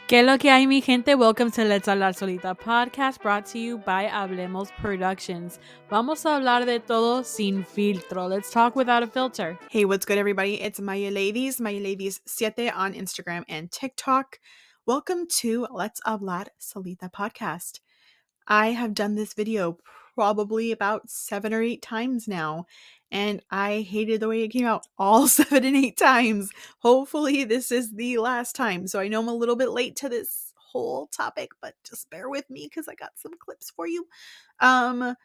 ¿Qué lo que hay, mi gente? Welcome to Let's Hablar Solita podcast brought to you by Hablemos Productions. Vamos a hablar de todo sin filtro. Let's talk without a filter. Hey, what's good, everybody? It's Maya Ladies 7 on Instagram and TikTok. Welcome to Let's Hablar Solita podcast. I have done this video probably about 7 or 8 times now, and I hated the way it came out all 7 and 8 times. Hopefully, this is the last time. So I know I'm a little bit late to this whole topic, but just bear with me because I got some clips for you. I'm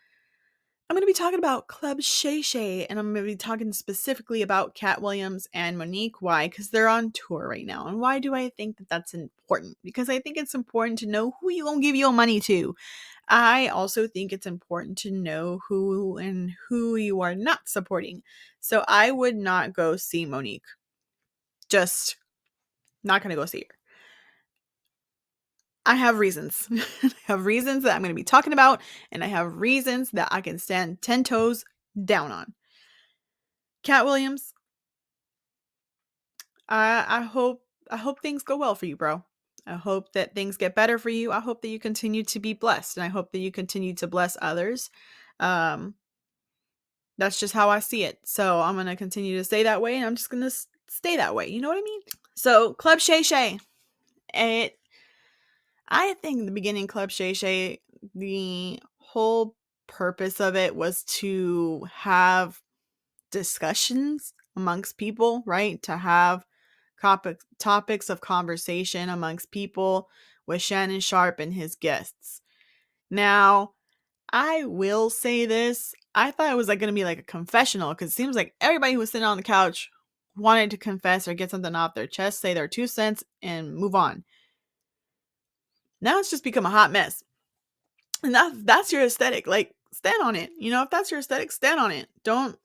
going to be talking about Club Shay, and I'm going to be talking specifically about Cat Williams and Monique. Why? Because they're on tour right now. And why do I think that that's important? Because I think it's important to know who you going to give your money to. I also think it's important to know who you are not supporting. So I would not go see Monique. Just not going to go see her. I have reasons. I have reasons that I'm going to be talking about, and I have reasons that I can stand 10 toes down on. Cat Williams, I hope things go well for you, bro. I hope that things get better for you. I hope that you continue to be blessed, and I hope that you continue to bless others. That's just how I see it. So I'm going to continue to stay that way, and I'm just going to stay that way. You know what I mean? So Club Shay. I think in the beginning, Club Shay, the whole purpose of it was to have discussions amongst people, right? To have topics of conversation amongst people with Shannon Sharpe and his guests. Now, I will say this. I thought it was going to be like a confessional because it seems like everybody who was sitting on the couch wanted to confess or get something off their chest, say their 2 cents, and move on. Now it's just become a hot mess. And that's your aesthetic. Like, stand on it. You know, if that's your aesthetic, stand on it. Don't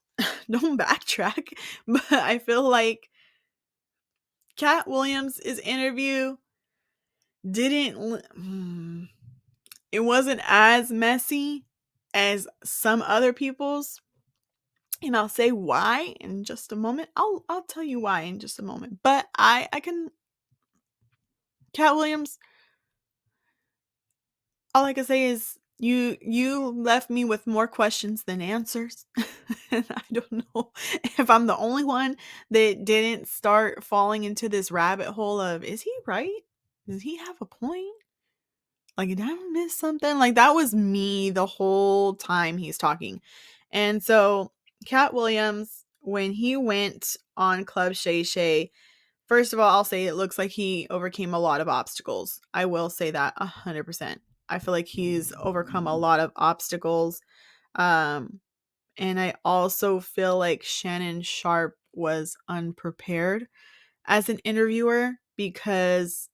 backtrack. But I feel like Cat Williams' interview it wasn't as messy as some other people's. And I'll say why in just a moment. I'll tell you why in just a moment. But I can Cat Williams, all I can say is you left me with more questions than answers. And I don't know if I'm the only one that didn't start falling into this rabbit hole of, is he right? Does he have a point? Like, did I miss something? Like, that was me the whole time he's talking. And so Cat Williams, when he went on Club Shay, first of all, I'll say it looks like he overcame a lot of obstacles. I will say that 100%. I feel like he's overcome a lot of obstacles. And I also feel like Shannon Sharpe was unprepared as an interviewer, because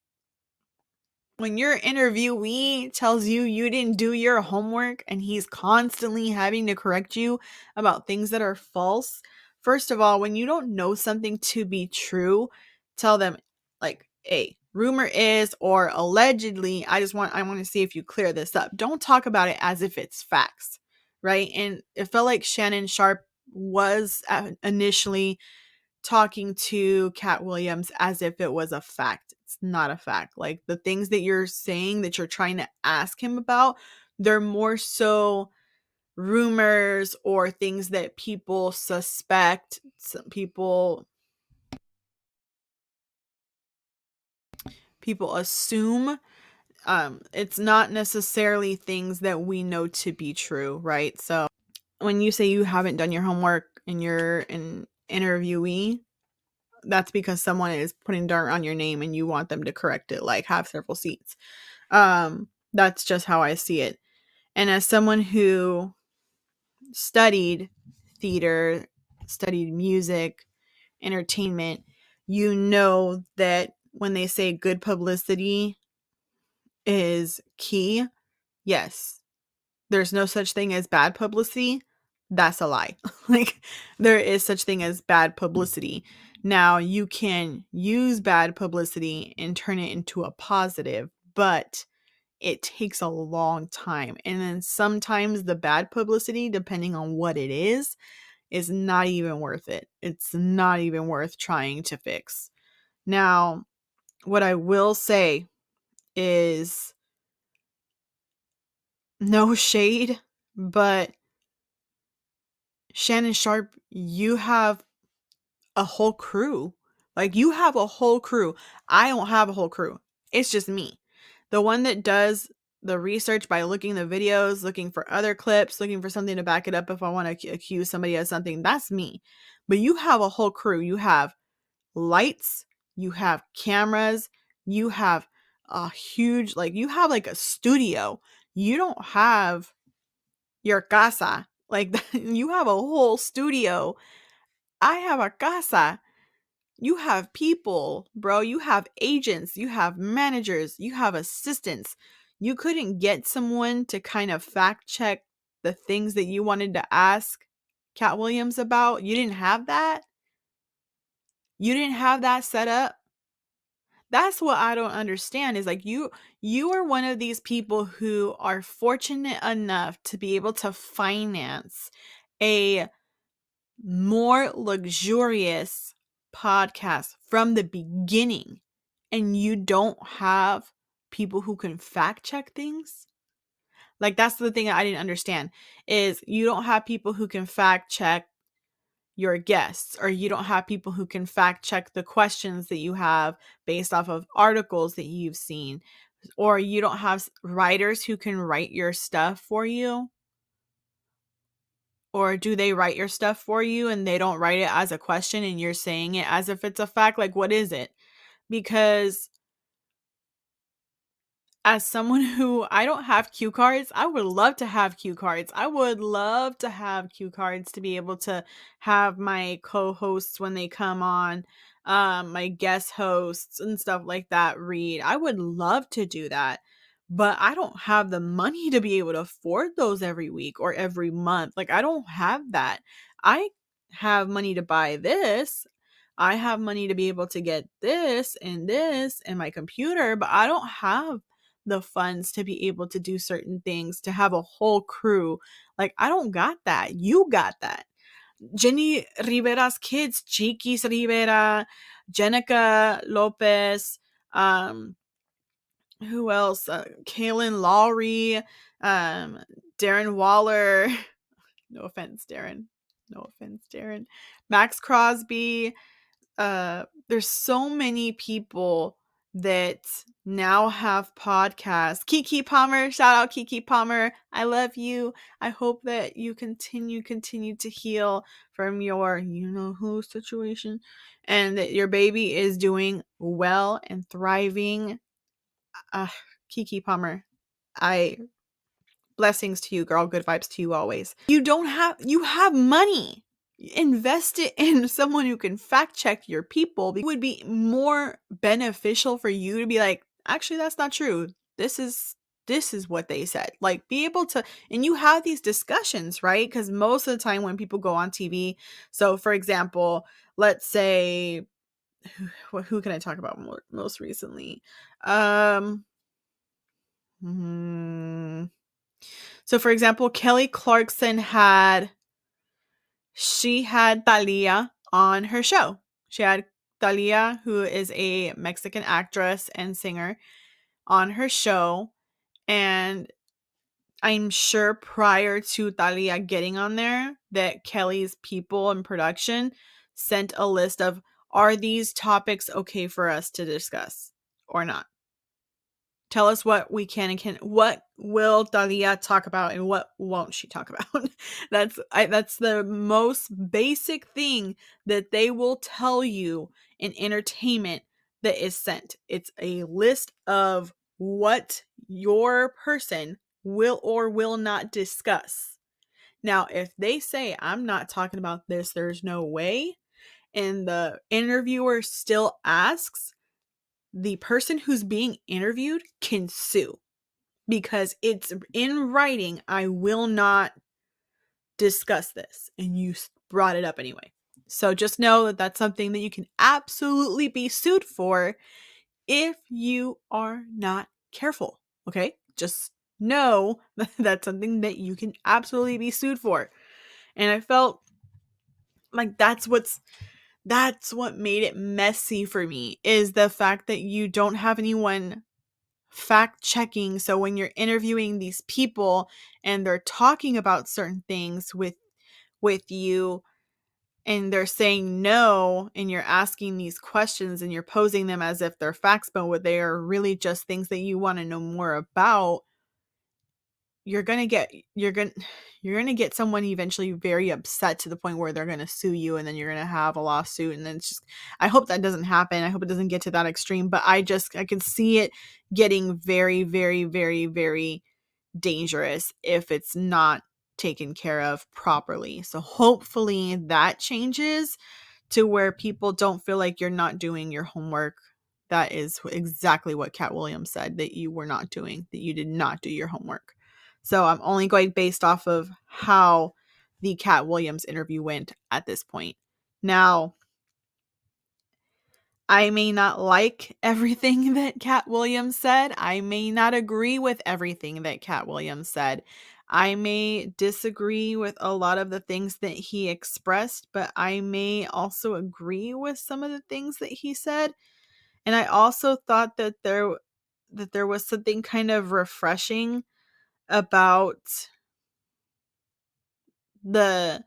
when your interviewee tells you you didn't do your homework and he's constantly having to correct you about things that are false, first of all, when you don't know something to be true, tell them, like, hey, rumor is, or allegedly, I want to see if you clear this up. Don't talk about it as if it's facts, right? And it felt like Shannon Sharpe was initially talking to Cat Williams as if it was a fact. It's not a fact. Like, the things that you're saying that you're trying to ask him about, they're more so rumors or things that people suspect, some people assume. It's not necessarily things that we know to be true, right? So when you say you haven't done your homework and you're an interviewee, that's because someone is putting dirt on your name and you want them to correct it, like have several seats. That's just how I see it. And as someone who studied theater, studied music, entertainment, you know that when they say good publicity is key, yes, there's no such thing as bad publicity. That's a lie. Like, there is such thing as bad publicity. Now, you can use bad publicity and turn it into a positive, but it takes a long time. And then sometimes the bad publicity, depending on what it is not even worth it. It's not even worth trying to fix. Now, what I will say is no shade, but Shannon Sharp, you have a whole crew. Like, you have a whole crew. I don't have a whole crew. It's just me. The one that does the research by looking the videos, looking for other clips, looking for something to back it up if I want to accuse somebody of something. That's me. But you have a whole crew. You have lights, you have cameras, you have a huge, like, you have like a studio. You don't have your casa. Like, you have a whole studio. I have a casa. You have people, bro. You have agents, you have managers, you have assistants. You couldn't get someone to kind of fact check the things that you wanted to ask Cat Williams about. You didn't have that. You didn't have that set up. That's what I don't understand is like you are one of these people who are fortunate enough to be able to finance a more luxurious podcast from the beginning, and you don't have people who can fact check things. Like, that's the thing that I didn't understand is you don't have people who can fact check your guests, or you don't have people who can fact check the questions that you have based off of articles that you've seen, or you don't have writers who can write your stuff for you. Or do they write your stuff for you and they don't write it as a question and you're saying it as if it's a fact? Like, what is it? Because as someone who I don't have cue cards, I would love to have cue cards. I would love to have cue cards to be able to have my co-hosts when they come on, my guest hosts and stuff like that read. I would love to do that. But I don't have the money to be able to afford those every week or every month. Like, I don't have that. I have money to buy this. I have money to be able to get this and my computer, but I don't have the funds to be able to do certain things, to have a whole crew. Like, I don't got that. You got that. Jenny Rivera's kids, Chiquis Rivera, Jenica Lopez, who else? Kaylin Lowry, Darren Waller. No offense, Darren. No offense, Darren. Max Crosby. There's so many people that now have podcasts. Kiki Palmer, shout out Kiki Palmer. I love you. I hope that you continue to heal from your you know who situation, and that your baby is doing well and thriving. uh, Kiki Palmer, I blessings to you, girl. Good vibes to you always. You have money. Invest it in someone who can fact check your people. It would be more beneficial for you to be like, actually, that's not true. This is what they said. Like, be able to, and you have these discussions, right? Because most of the time when people go on TV, so for example, let's say, who can I talk about most recently? Hmm. So for example, Kelly Clarkson had Thalia on her show. She had Thalia, who is a Mexican actress and singer, on her show. And I'm sure prior to Thalia getting on there, that Kelly's people in production sent a list of, are these topics okay for us to discuss or not? Tell us what we can and can. What will Dalia talk about and what won't she talk about? That's the most basic thing that they will tell you in entertainment that is sent. It's a list of what your person will or will not discuss. Now, if they say, I'm not talking about this, there's no way, and the interviewer still asks, the person who's being interviewed can sue, because it's in writing. I will not discuss this, and you brought it up anyway. So just know that that's something that you can absolutely be sued for if you are not careful. Okay, just know that that's something that you can absolutely be sued for. And I felt like that's what made it messy for me, is the fact that you don't have anyone fact checking. So when you're interviewing these people and they're talking about certain things with you, and they're saying no, and you're asking these questions and you're posing them as if they're facts, but they are really just things that you want to know more about, you're gonna get you're gonna get someone eventually very upset to the point where they're gonna sue you, and then you're gonna have a lawsuit, and then it's just, I hope that doesn't happen. I hope it doesn't get to that extreme, but I can see it getting very, very, very, very dangerous if it's not taken care of properly. So hopefully that changes to where people don't feel like you're not doing your homework. That is exactly what Cat Williams said, that you were not doing, that you did not do your homework. So I'm only going based off of how the Cat Williams interview went at this point. Now, I may not like everything that Cat Williams said. I may not agree with everything that Cat Williams said. I may disagree with a lot of the things that he expressed, but I may also agree with some of the things that he said. And I also thought that there was something kind of refreshing about the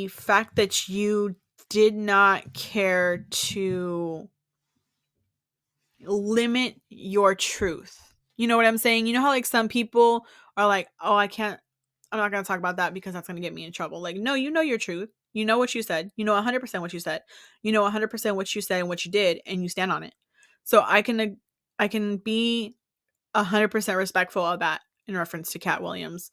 fact that you did not care to limit your truth. You know what I'm saying? You know how like some people are like, "Oh, I'm not going to talk about that because that's going to get me in trouble." Like, no, you know your truth. You know what you said. You know 100% what you said. You know 100% what you said and what you did, and you stand on it. So I can be 100% respectful of that in reference to Cat Williams.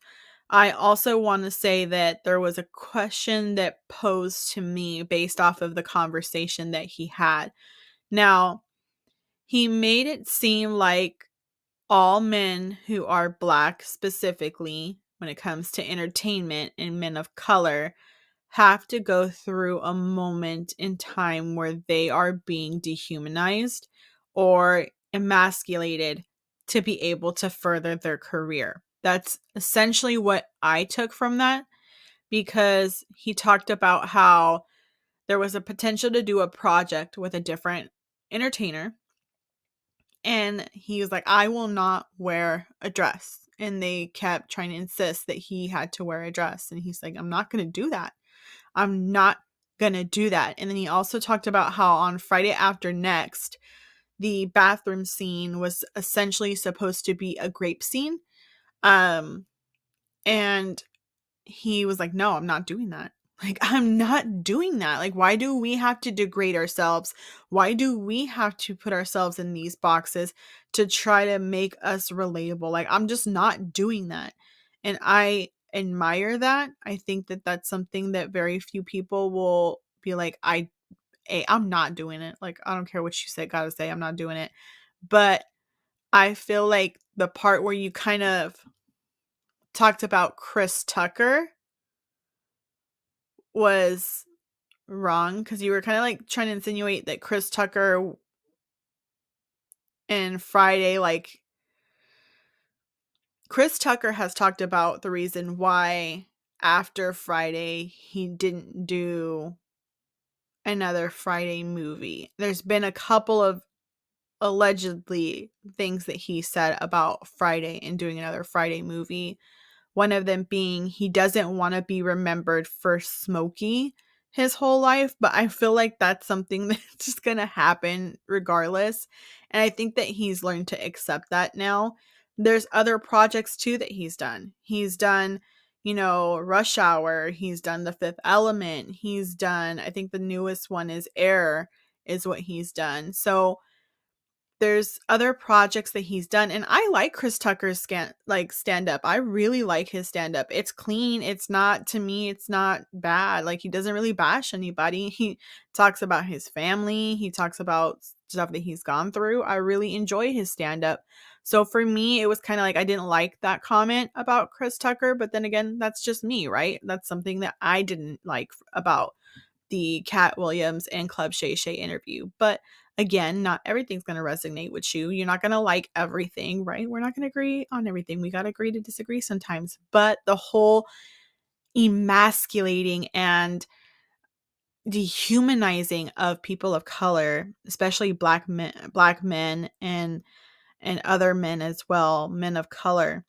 I also want to say that there was a question that posed to me based off of the conversation that he had. Now, he made it seem like all men who are Black, specifically when it comes to entertainment, and men of color have to go through a moment in time where they are being dehumanized or emasculated to be able to further their career. That's essentially what I took from that, because he talked about how there was a potential to do a project with a different entertainer, and he was like, "I will not wear a dress." And they kept trying to insist that he had to wear a dress. And he's like, "I'm not going to do that. I'm not going to do that." And then he also talked about how on Friday After Next, the bathroom scene was essentially supposed to be a grape scene. Um, and he was like, "No, I'm not doing that. Like, I'm not doing that. Like, why do we have to degrade ourselves? Why do we have to put ourselves in these boxes to try to make us relatable? Like, I'm just not doing that." And I admire that. I think that that's something that very few people will be like, I'm not doing it. Like, I don't care what you say, gotta say, I'm not doing it. But I feel like the part where you kind of talked about Chris Tucker was wrong, because you were kind of like trying to insinuate that Chris Tucker and Friday, like, Chris Tucker has talked about the reason why after Friday he didn't do another Friday movie. There's been a couple of allegedly things that he said about Friday and doing another Friday movie. One of them being he doesn't want to be remembered for Smokey his whole life, but I feel like that's something that's just going to happen regardless. And I think that he's learned to accept that now. There's other projects too that he's done. He's done, Rush Hour. He's done The Fifth Element. He's done, I think the newest one is Air, is what he's done. So there's other projects that he's done, and I like Chris Tucker's stand up. I really like his stand up. It's clean. It's not, to me, it's not bad. Like, he doesn't really bash anybody. He talks about his family. He talks about stuff that he's gone through. I really enjoy his stand up. So for me, it was kind of like I didn't like that comment about Chris Tucker, but then again, that's just me, right? That's something that I didn't like about the Cat Williams and Club Shay Shay interview. But again, not everything's going to resonate with you. You're not going to like everything, right? We're not going to agree on everything. We got to agree to disagree sometimes. But the whole emasculating and dehumanizing of people of color, especially black men and and other men as well, men of color,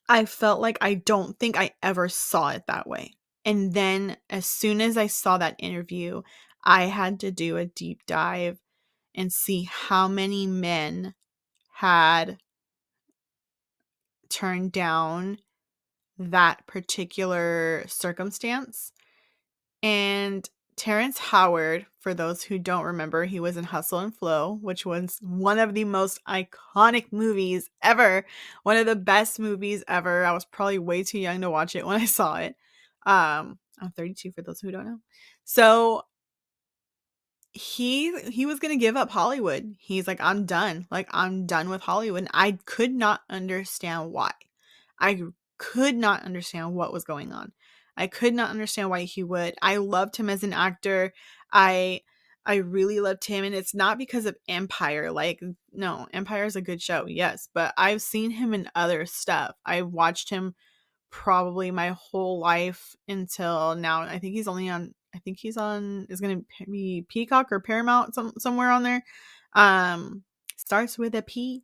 I felt like I don't think I ever saw it that way. And then as soon as I saw that interview, I had to do a deep dive and see how many men had turned down that particular circumstance. And Terrence Howard, for those who don't remember, he was in Hustle and Flow, which was one of the most iconic movies ever. One of the best movies ever. I was probably way too young to watch it when I saw it. I'm 32 for those who don't know. So he was gonna give up Hollywood. He's like, I'm done. Like, I'm done with Hollywood. And I could not understand why. I could not understand what was going on. I could not understand why he would. I loved him as an actor. I I really loved him, and it's not because of Empire. Like, no, Empire is a good show, yes, but I've seen him in other stuff. I watched him probably my whole life until now. I think he's on is going to be Peacock or Paramount, somewhere on there. Starts with a P.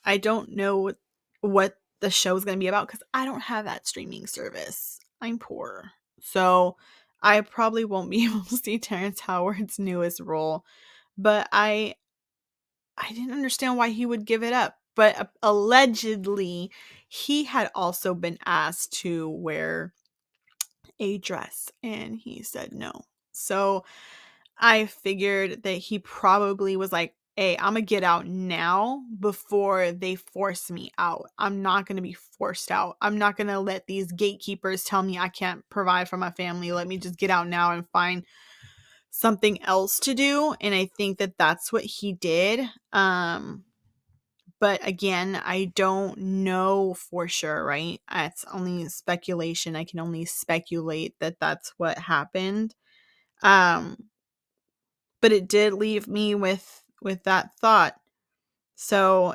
I don't know what the show is going to be about cuz I don't have that streaming service. I'm poor. So I probably won't be able to see Terrence Howard's newest role, but I didn't understand why he would give it up. But allegedly, he had also been asked to wear a dress and he said no. So I figured that he probably was like, hey, I'm going to get out now before they force me out. I'm not going to be forced out. I'm not going to let these gatekeepers tell me I can't provide for my family. Let me just get out now and find something else to do. And I think that that's what he did. But again, I don't know for sure, right? It's only speculation. I can only speculate that that's what happened. Um, but it did leave me with that thought. So,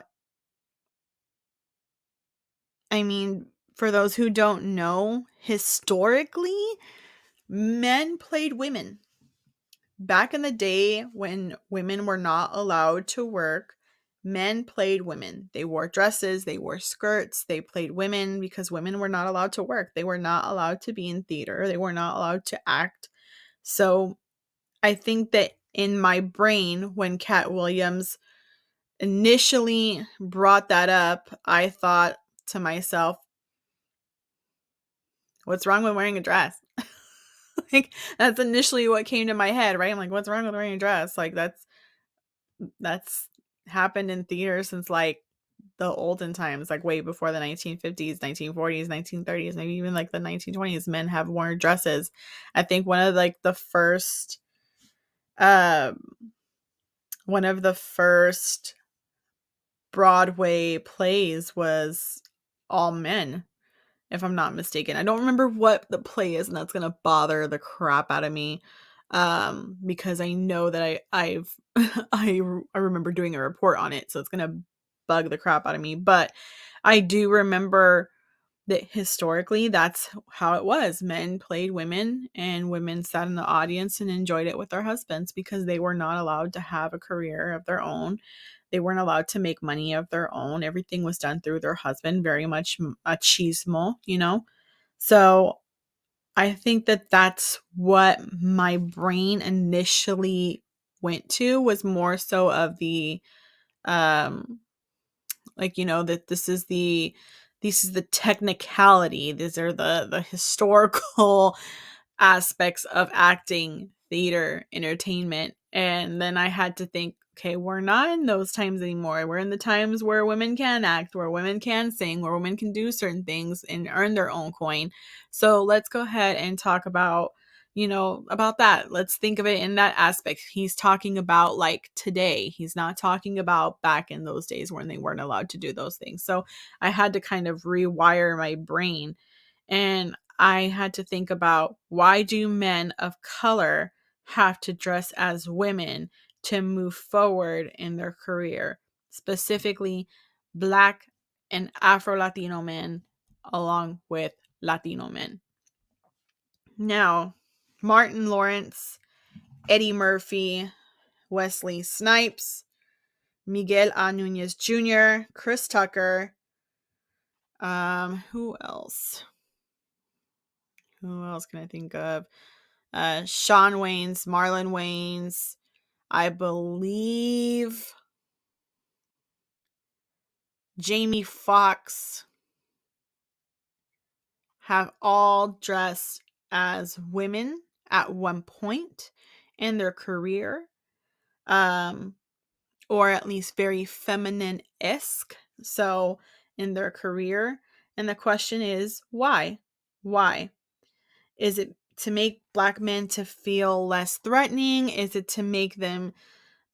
I mean, for those who don't know, historically, men played women. Back in the day when women were not allowed to work, men played women. They wore dresses, they wore skirts, they played women because women were not allowed to work. They were not allowed to be in theater, they were not allowed to act. So I think that in my brain, when Cat Williams initially brought that up, I thought to myself, what's wrong with wearing a dress? Like, that's initially what came to my head, right? I'm like, what's wrong with wearing a dress? Like, that's happened in theater since like the olden times, like way before the 1950s, 1940s, 1930s, maybe even like the 1920s. Men have worn dresses. I think um one of the first Broadway plays was all men, if I'm not mistaken. I don't remember what the play is, and that's gonna bother the crap out of me. Because I know that I've I remember doing a report on it, so it's gonna bug the crap out of me. But I do remember that historically that's how it was. Men played women and women sat in the audience and enjoyed it with their husbands because they were not allowed to have a career of their own. They weren't allowed to make money of their own. Everything was done through their husband, very much machismo, you know? So I think that that's what my brain initially went to, was more so of the um like, that this is the technicality, these are the historical aspects of acting, theater, entertainment. And then I had to think, okay, we're not in those times anymore. We're in the times where women can act, where women can sing, where women can do certain things and earn their own coin. So let's go ahead and talk about that. Let's think of it in that aspect. He's talking about like today. He's not talking about back in those days when they weren't allowed to do those things. So I had to kind of rewire my brain, and I had to think about, why do men of color have to dress as women to move forward in their career? Specifically, Black and Afro Latino men, along with Latino men. Now, Martin Lawrence, Eddie Murphy, Wesley Snipes, Miguel A. Nunez Jr., Chris Tucker. Who else? Who else can I think of? Sean Waynes, Marlon Waynes, I believe Jamie Foxx have all dressed as women at one point in their career, or at least very feminine-esque. So in their career. And the question is, why? Why? Is it to make Black men to feel less threatening? Is it to make them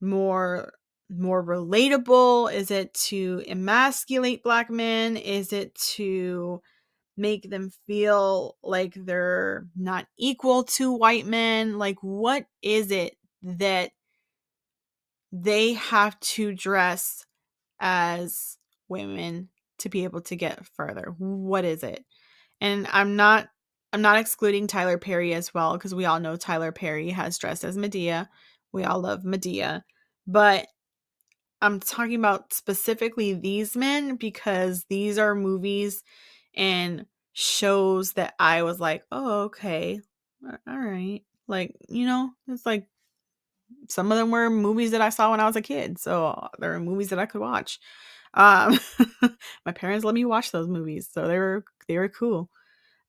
more relatable? Is it to emasculate Black men? Is it to make them feel like they're not equal to white men? Like, what is it that they have to dress as women to be able to get further? What is it? And I'm not excluding Tyler Perry as well, because we all know Tyler Perry has dressed as Medea. We all love Medea. But I'm talking about specifically these men because these are movies and shows that I was like, oh, okay. All right. Like, it's like some of them were movies that I saw when I was a kid. So there are movies that I could watch. Um, my parents let me watch those movies. So they were cool.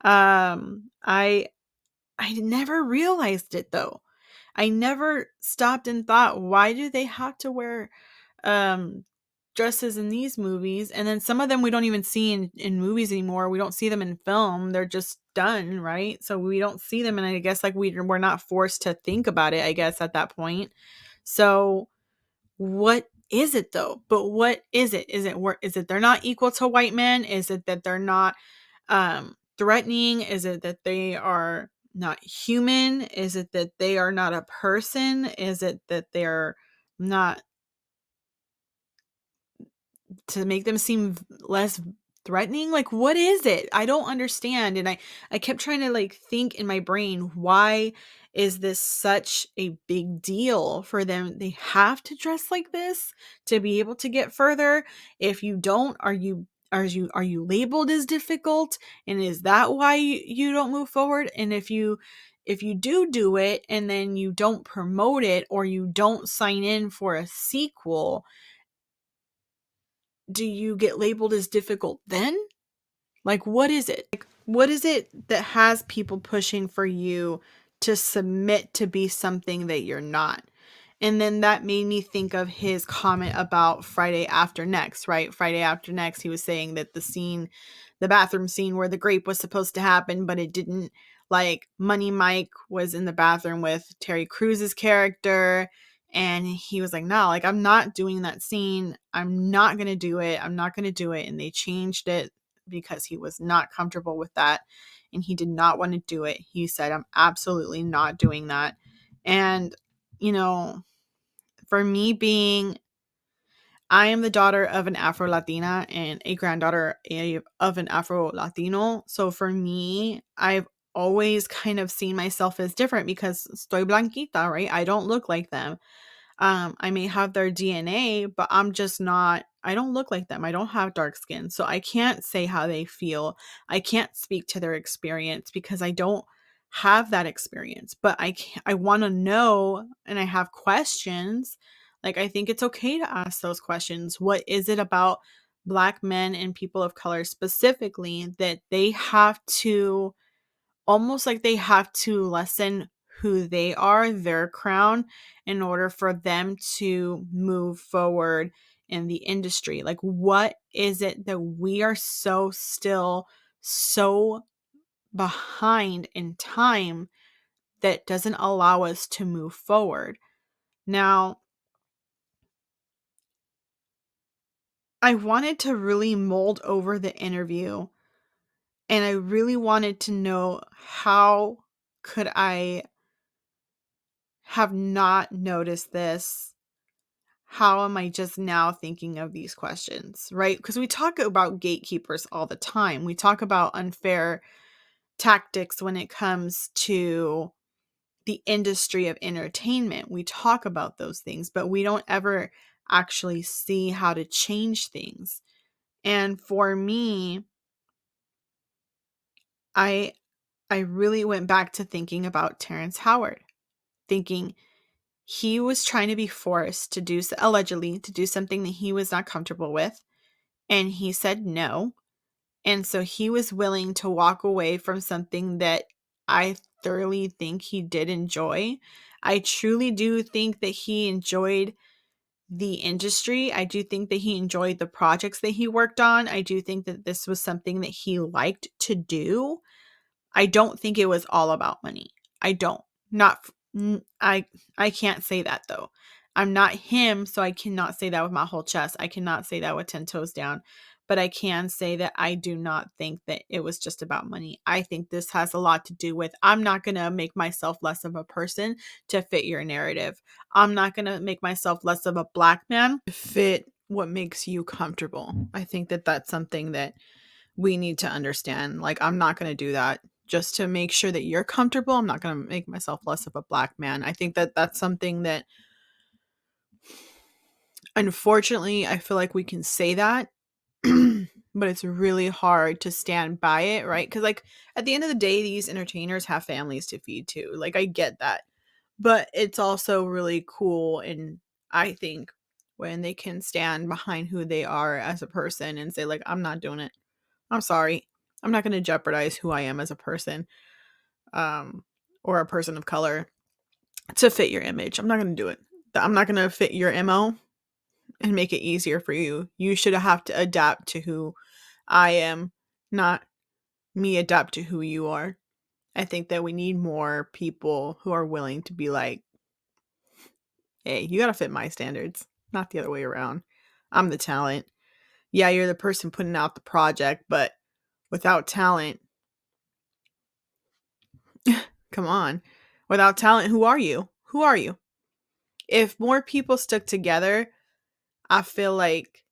I never realized it though. I never stopped and thought, why do they have to wear um dresses in these movies? And then some of them we don't even see in movies anymore. We don't see them in film. They're just done, right? So we don't see them, and I guess like we're not forced to think about it, I guess, at that point. So what is it though? But what is it? Is it they're not equal to white men? Is it that they're not threatening? Is it that they are not human? Is it that they are not a person? Is it that they're not, to make them seem less threatening? Like, what is it? I don't understand. And I kept trying to like think in my brain, why is this such a big deal for them? They have to dress like this to be able to get further. If you don't, are you labeled as difficult? And is that why you don't move forward? And if you do it and then you don't promote it, or you don't sign in for a sequel, do you get labeled as difficult then? Like, what is it? Like, what is it that has people pushing for you to submit to be something that you're not? And then that made me think of his comment about Friday After Next, right? Friday After Next, he was saying that the bathroom scene where the grape was supposed to happen, but it didn't. Like, Money Mike was in the bathroom with Terry Crews's character, and he was like, no, like, I'm not doing that scene. I'm not going to do it. I'm not going to do it. And they changed it because he was not comfortable with that, and he did not want to do it. He said, I'm absolutely not doing that. And, you know, for me, I am the daughter of an Afro Latina and a granddaughter of an Afro Latino. So for me, I've always kind of seen myself as different because estoy blanquita, right? I don't look like them. I may have their DNA, but I don't look like them. I don't have dark skin. So I can't say how they feel. I can't speak to their experience because I don't have that experience. But I want to know, and I have questions. Like, I think it's okay to ask those questions. What is it about Black men and people of color specifically that they have to, almost like they have to lessen who they are, their crown, in order for them to move forward in the industry? Like, what is it that we are so behind in time that doesn't allow us to move forward? Now, I wanted to really mold over the interview, and I really wanted to know, how could I have not noticed this? How am I just now thinking of these questions, right? Because we talk about gatekeepers all the time. We talk about unfair tactics when it comes to the industry of entertainment. We talk about those things, but we don't ever actually see how to change things. And for me, I really went back to thinking about Terrence Howard, thinking he was trying to be forced to do, allegedly, to do something that he was not comfortable with. And he said no. And so he was willing to walk away from something that I thoroughly think he did enjoy. I truly do think that he enjoyed the industry. I do think that he enjoyed the projects that he worked on. I do think that this was something that he liked to do. I don't think it was all about money. I don't. Not I can't say that though. I'm not him, so I cannot say that with my whole chest. I cannot say that with 10 toes down. But I can say that I do not think that it was just about money. I think this has a lot to do with, I'm not going to make myself less of a person to fit your narrative. I'm not going to make myself less of a black man to fit what makes you comfortable. I think that that's something that we need to understand. Like, I'm not going to do that just to make sure that you're comfortable. I'm not going to make myself less of a black man. I think that that's something that, unfortunately, I feel like we can say that, but it's really hard to stand by it, right? Because, like, at the end of the day, these entertainers have families to feed too. Like, I get that. But it's also really cool, and I think, when they can stand behind who they are as a person and say, like, I'm not doing it. I'm sorry. I'm not going to jeopardize who I am as a person, or a person of color, to fit your image. I'm not going to do it. I'm not going to fit your MO and make it easier for you. You should have to adapt to who I am, not me adapt to who you are. I think that we need more people who are willing to be like, hey, you got to fit my standards, not the other way around. I'm the talent. Yeah, you're the person putting out the project, but without talent, come on. Without talent, who are you? Who are you? If more people stuck together, I feel like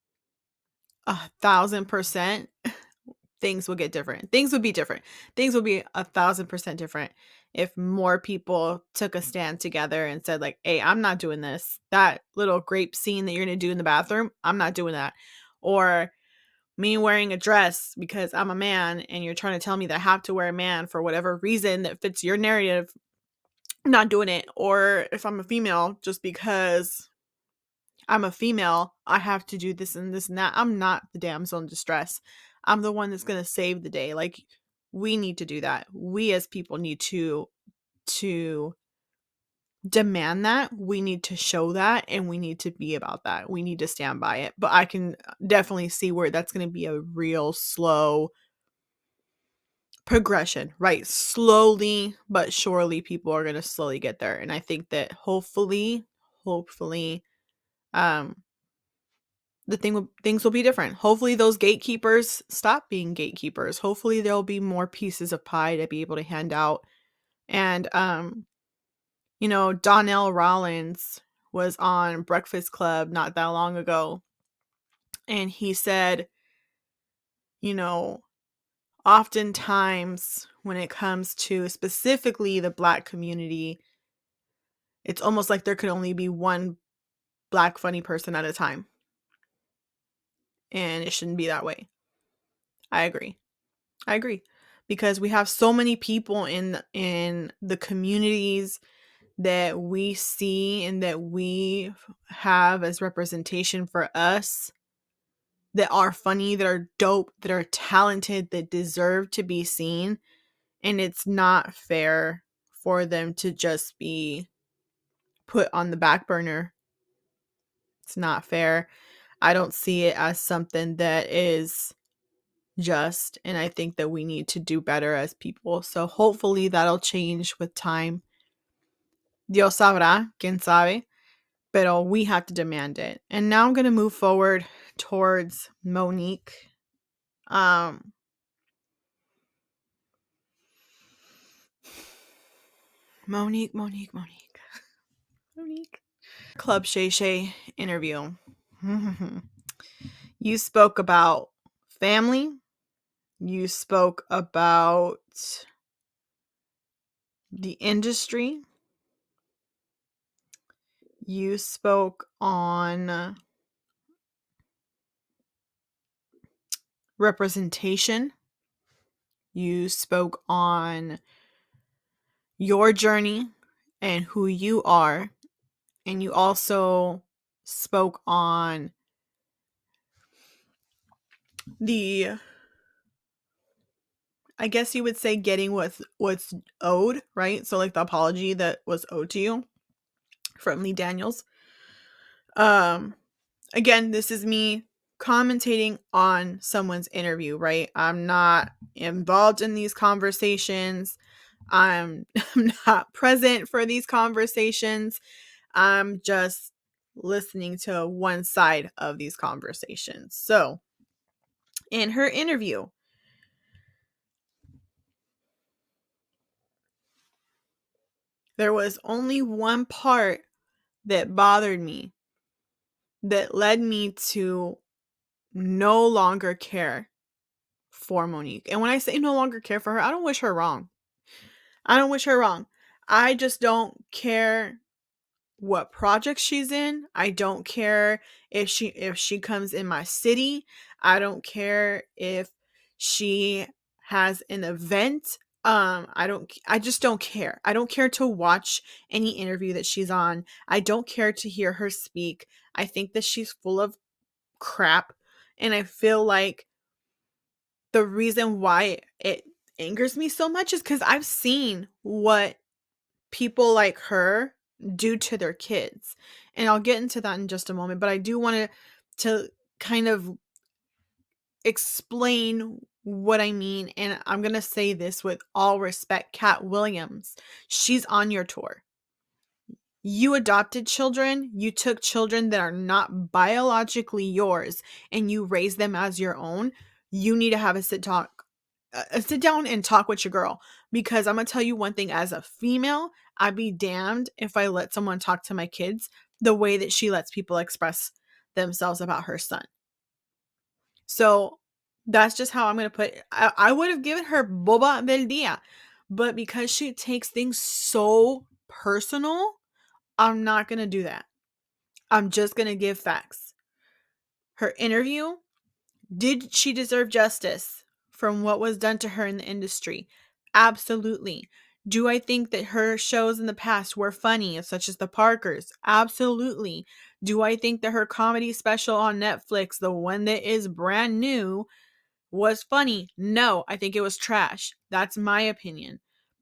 1,000% things would get different. Things would be different. Things would be 1,000% different if more people took a stand together and said, like, hey, I'm not doing this. That little grape scene that you're going to do in the bathroom, I'm not doing that. Or me wearing a dress because I'm a man and you're trying to tell me that I have to wear a man for whatever reason that fits your narrative, I'm not doing it. Or if I'm a female, just because I'm a female, I have to do this and this and that. I'm not the damsel in distress. I'm the one that's going to save the day. Like, we need to do that. We as people need to demand that. We need to show that, and we need to be about that. We need to stand by it. But I can definitely see where that's going to be a real slow progression, right? Slowly but surely people are going to slowly get there. And I think that hopefully um things will be different. Hopefully those gatekeepers stop being gatekeepers. Hopefully there'll be more pieces of pie to be able to hand out. And Donnell Rollins was on Breakfast Club not that long ago, and he said, you know, oftentimes when it comes to specifically the black community, it's almost like there could only be one black funny person at a time. And it shouldn't be that way. I agree. Because we have so many people in the communities that we see and that we have as representation for us, that are funny, that are dope, that are talented, that deserve to be seen. And it's not fair for them to just be put on the back burner. It's not fair. I don't see it as something that is just, and I think that we need to do better as people. So hopefully that'll change with time. Dios sabrá, quien sabe, pero we have to demand it. And now I'm going to move forward towards Monique. Monique. Club Shay interview. You spoke about family. You spoke about the industry. You spoke on representation. You spoke on your journey and who you are. And you also spoke on the, I guess you would say, getting what's owed, right? So like the apology that was owed to you from Lee Daniels. Again, this is me commentating on someone's interview, right? I'm not involved in these conversations. I'm not present for these conversations. I'm just listening to one side of these conversations. So, in her interview, there was only one part that bothered me that led me to no longer care for Monique. And when I say no longer care for her, I don't wish her wrong. I don't wish her wrong. I just don't care what project she's in. I don't care if she comes in my city. I don't care if she has an event. I just don't care. I don't care to watch any interview that she's on. I don't care to hear her speak. I think that she's full of crap, and I feel like the reason why it angers me so much is cuz I've seen what people like her do to their kids. And I'll get into that in just a moment, but I do want to kind of explain what I mean, and I'm going to say this with all respect. Cat Williams, she's on your tour. You adopted children, you took children that are not biologically yours, and you raised them as your own. You need to have a sit down and talk with your girl, because I'm going to tell you one thing. As a female, I'd be damned if I let someone talk to my kids the way that she lets people express themselves about her son. So that's just how I'm going to put it. I would have given her boba del dia, but because she takes things so personal, I'm not going to do that. I'm just going to give facts. Her interview, did she deserve justice from what was done to her in the industry? Absolutely. Do I think that her shows in the past were funny, such as The Parkers? Absolutely. Do I think that her comedy special on Netflix, the one that is brand new, was funny? No, I think it was trash. That's my opinion.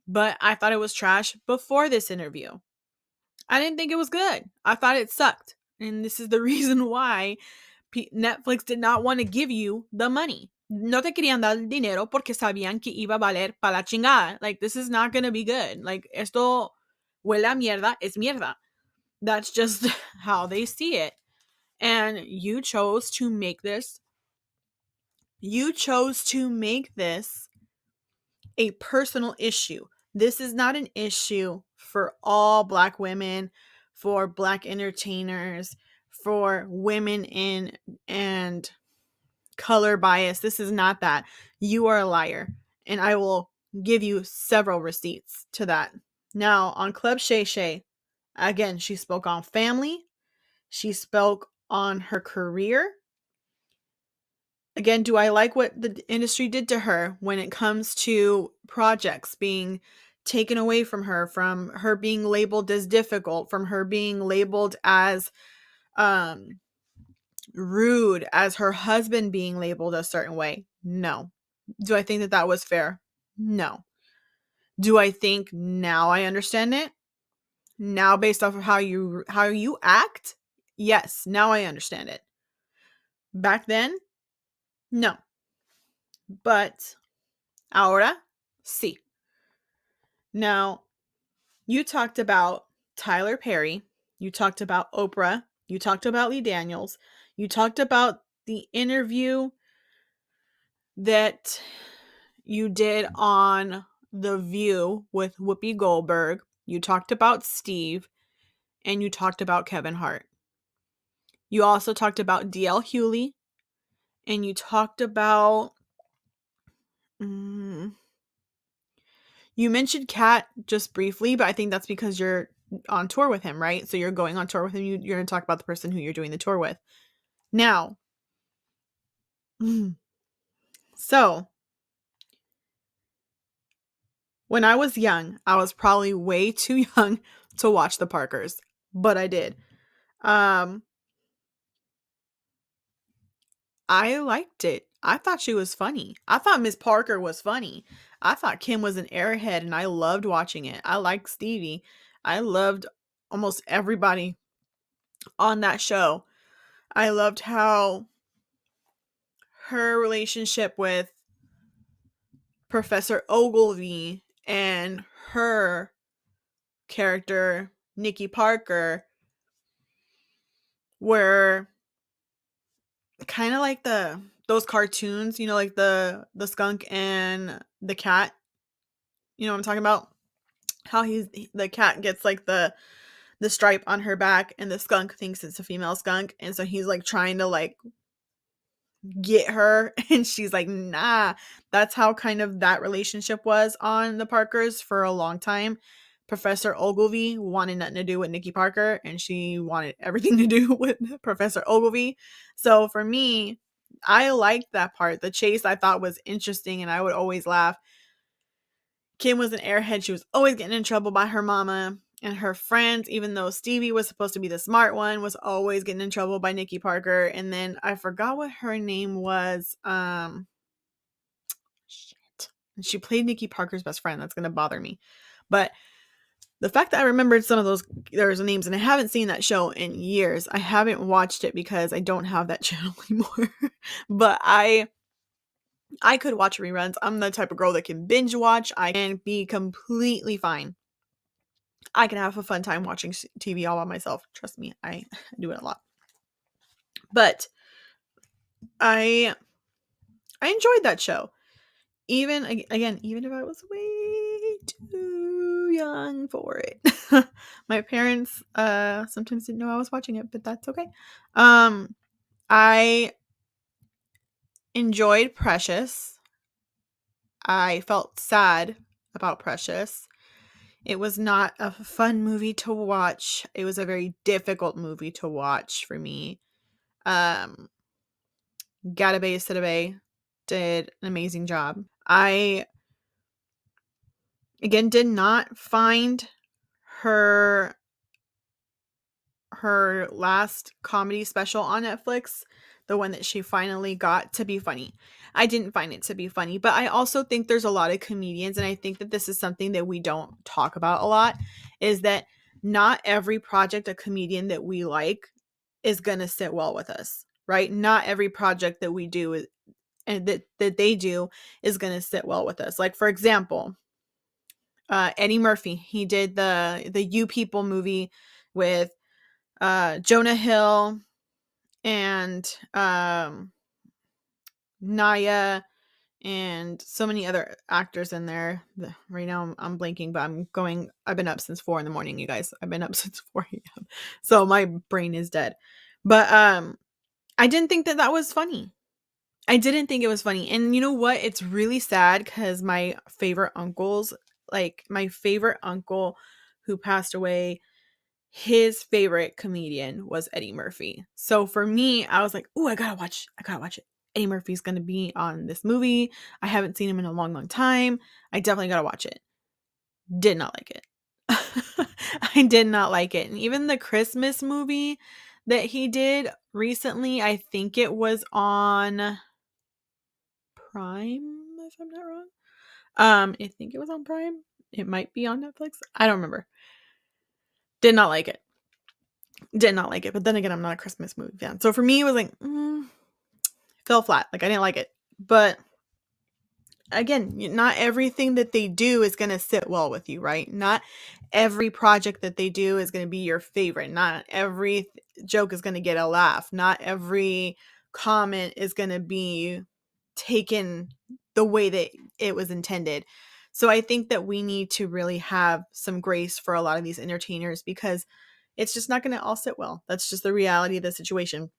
But I thought it was trash before this interview. I didn't think it was good. I thought it sucked. And this is the reason why Netflix did not want to give you the money. No te querían dar el dinero porque sabían que iba a valer para la chingada. Like, this is not going to be good. Like, esto huele a mierda, es mierda. That's just how they see it. And you chose to make this a personal issue. This is not an issue for all Black women, for Black entertainers, for women in and color bias. This is not that. You are a liar. And I will give you several receipts to that. Now, on Club Shay Shay, again, she spoke on family. She spoke on her career. Again, do I like what the industry did to her when it comes to projects being taken away from her being labeled as difficult, from her being labeled as rude, as her husband being labeled a certain way? No. Do I think that that was fair? No. Do I think now I understand it? Now, based off of how you act? Yes, now I understand it. Back then? No. But ahora sí. Now, you talked about Tyler Perry, you talked about Oprah, you talked about Lee Daniels, you talked about the interview that you did on The View with Whoopi Goldberg, you talked about Steve, and you talked about Kevin Hart. You also talked about DL Hewley, and you talked about you mentioned Kat just briefly, but I think that's because you're on tour with him, right? So you're going on tour with him. You're going to talk about the person who you're doing the tour with. Now, so when I was young, I was probably way too young to watch the Parkers, but I did. I liked it. I thought she was funny. I thought Miss Parker was funny. I thought Kim was an airhead and I loved watching it. I liked Stevie. I loved almost everybody on that show. I loved how her relationship with Professor Ogilvy and her character, Nikki Parker, were kind of like those cartoons, like the skunk and the cat. You know what I'm talking about? How the cat gets like the stripe on her back and the skunk thinks it's a female skunk, and so he's like trying to like get her and she's like, nah. That's how kind of that relationship was on the Parkers for a long time. Professor Ogilvy wanted nothing to do with Nikki Parker and she wanted everything to do with Professor Ogilvy. So for me, I liked that part. The chase I thought was interesting and I would always laugh. Kim was an airhead. She was always getting in trouble by her mama and her friends, even though Stevie was supposed to be the smart one, was always getting in trouble by Nikki Parker. And then I forgot what her name was. Shit. She played Nikki Parker's best friend. That's gonna bother me. But the fact that I remembered some of those names, and I haven't seen that show in years. I haven't watched it because I don't have that channel anymore. But I could watch reruns. I'm the type of girl that can binge watch. I can be completely fine. I can have a fun time watching TV all by myself. Trust me, I do it a lot. But I enjoyed that show. Even if I was way too young for it. My parents sometimes didn't know I was watching it, but that's okay. I enjoyed Precious. I felt sad about Precious. It was not a fun movie to watch. It was a very difficult movie to watch for me. Gadabay Sidibe did an amazing job. I, again, did not find her last comedy special on Netflix, the one that she finally got, to be funny. I didn't find it to be funny, but I also think there's a lot of comedians, and I think that this is something that we don't talk about a lot, is that not every project a comedian that we like is going to sit well with us, right? Not every project that we do is, and that they do is going to sit well with us. Like, for example, Eddie Murphy, he did the You People movie with Jonah Hill and Naya and so many other actors in there. Right now I'm blanking, but I've been up since 4 a.m, you guys. I've been up since 4 a.m. So my brain is dead. But I didn't think that was funny. I didn't think it was funny. And you know what? It's really sad because my favorite uncles, like my favorite uncle who passed away, his favorite comedian was Eddie Murphy. So for me, I was like, "Ooh, I gotta watch it. Eddie Murphy's gonna be on this movie. I haven't seen him in a long, long time. I definitely gotta watch it." Did not like it. I did not like it. And even the Christmas movie that he did recently, I think it was on Prime, if I'm not wrong. I think it was on Prime. It might be on Netflix. I don't remember. Did not like it. Did not like it. But then again, I'm not a Christmas movie fan. So for me, it was like, fell flat. Like, I didn't like it. But again, not everything that they do is going to sit well with you, right? Not every project that they do is going to be your favorite. Not every joke is going to get a laugh. Not every comment is going to be taken the way that it was intended. So I think that we need to really have some grace for a lot of these entertainers because it's just not going to all sit well. That's just the reality of the situation.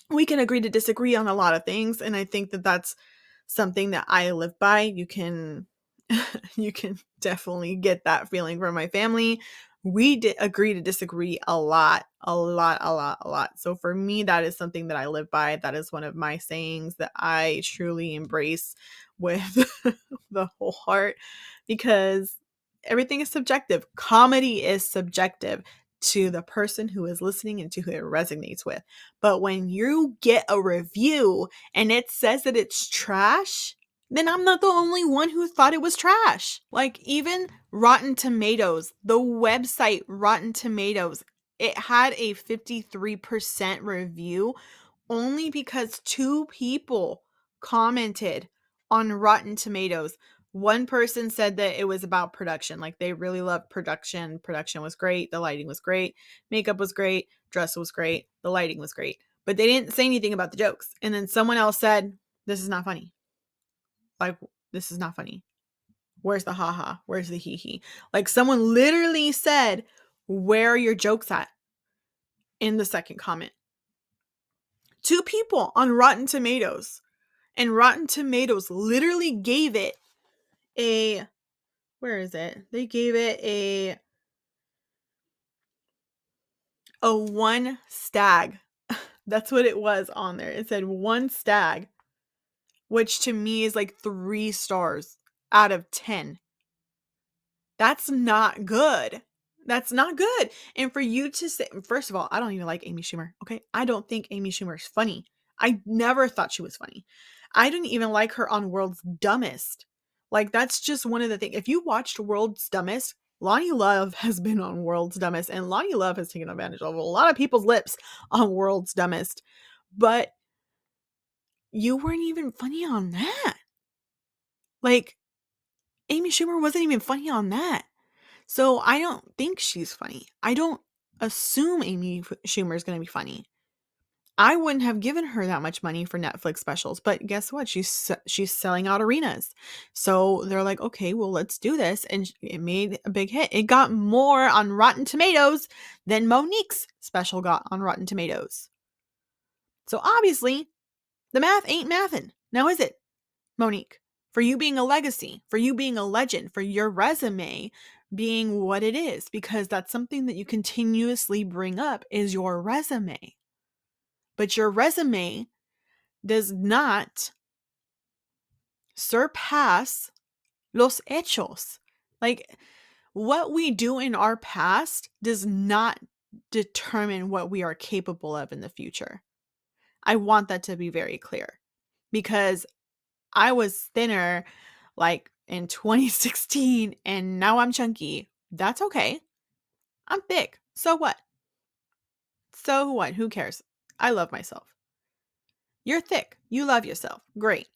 We can agree to disagree on a lot of things, and I think that that's something that I live by. You can you can definitely get that feeling from my family. we agree to disagree a lot, a lot, a lot, a lot. So for me, that is something that I live by. That is one of my sayings that I truly embrace with the whole heart, because everything is subjective. Comedy is subjective to the person who is listening and to who it resonates with. But when you get a review and it says that it's trash, then I'm not the only one who thought it was trash. Like, even Rotten Tomatoes, the website Rotten Tomatoes, it had a 53% review only because 2 people commented on Rotten Tomatoes. One person said that it was about production. Like, they really loved production. Production was great. The lighting was great. Makeup was great. Dress was great. The lighting was great. But they didn't say anything about the jokes. And then someone else said, this is not funny. Like, this is not funny. Where's the haha? Where's the hee hee? Like, someone literally said, where are your jokes at? In the second comment. 2 people on Rotten Tomatoes. And Rotten Tomatoes literally gave it a, where is it? They gave it a 1 stag. That's what it was on there. It said 1 stag, which to me is like 3 stars out of 10. That's not good. That's not good. And for you to say, first of all, I don't even like Amy Schumer. Okay. I don't think Amy Schumer is funny. I never thought she was funny. I didn't even like her on World's Dumbest. Like, that's just one of the things. If you watched World's Dumbest, Lonnie Love has been on World's Dumbest, and Lonnie Love has taken advantage of a lot of people's lips on World's Dumbest. But you weren't even funny on that. Like, Amy Schumer wasn't even funny on that. So I don't think she's funny. I don't assume Amy Schumer is going to be funny. I wouldn't have given her that much money for Netflix specials, but guess what? She's selling out arenas. So they're like, okay, well, let's do this. And it made a big hit. It got more on Rotten Tomatoes than Monique's special got on Rotten Tomatoes. So obviously, the math ain't mathin'. Now is it, Monique? For you being a legacy, for you being a legend, for your resume being what it is, because that's something that you continuously bring up is your resume. But your resume does not surpass los hechos. Like, what we do in our past does not determine what we are capable of in the future. I want that to be very clear, because I was thinner like in 2016 and now I'm chunky. That's okay. I'm thick. So what? So what? Who cares? I love myself. You're thick. You love yourself. Great.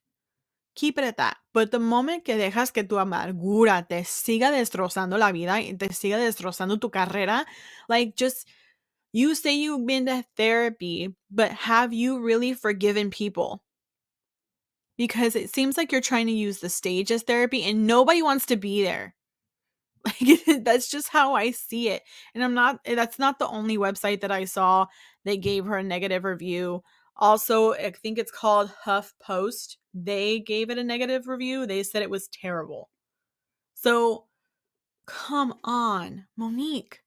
Keep it at that. But the moment que dejas que tu amargura te siga destrozando la vida y te siga destrozando tu carrera, like, just, you say you've been to therapy, but have you really forgiven people? Because it seems like you're trying to use the stage as therapy and nobody wants to be there. Like, that's just how I see it. And that's not the only website that I saw that gave her a negative review. Also, I think it's called Huff Post. They gave it a negative review. They said it was terrible. So, come on, Monique.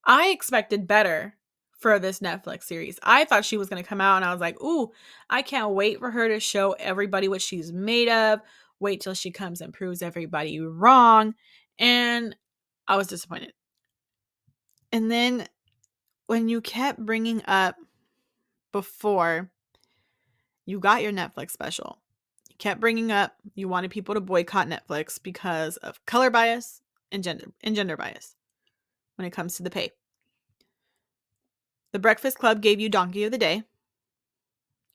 I expected better for this Netflix series. I thought she was going to come out and I was like, ooh, I can't wait for her to show everybody what she's made of. Wait till she comes and proves everybody wrong. And I was disappointed. And then when you kept bringing up before you got your Netflix special, you kept bringing up you wanted people to boycott Netflix because of color bias and gender bias when it comes to the pay. The Breakfast Club gave you Donkey of the Day,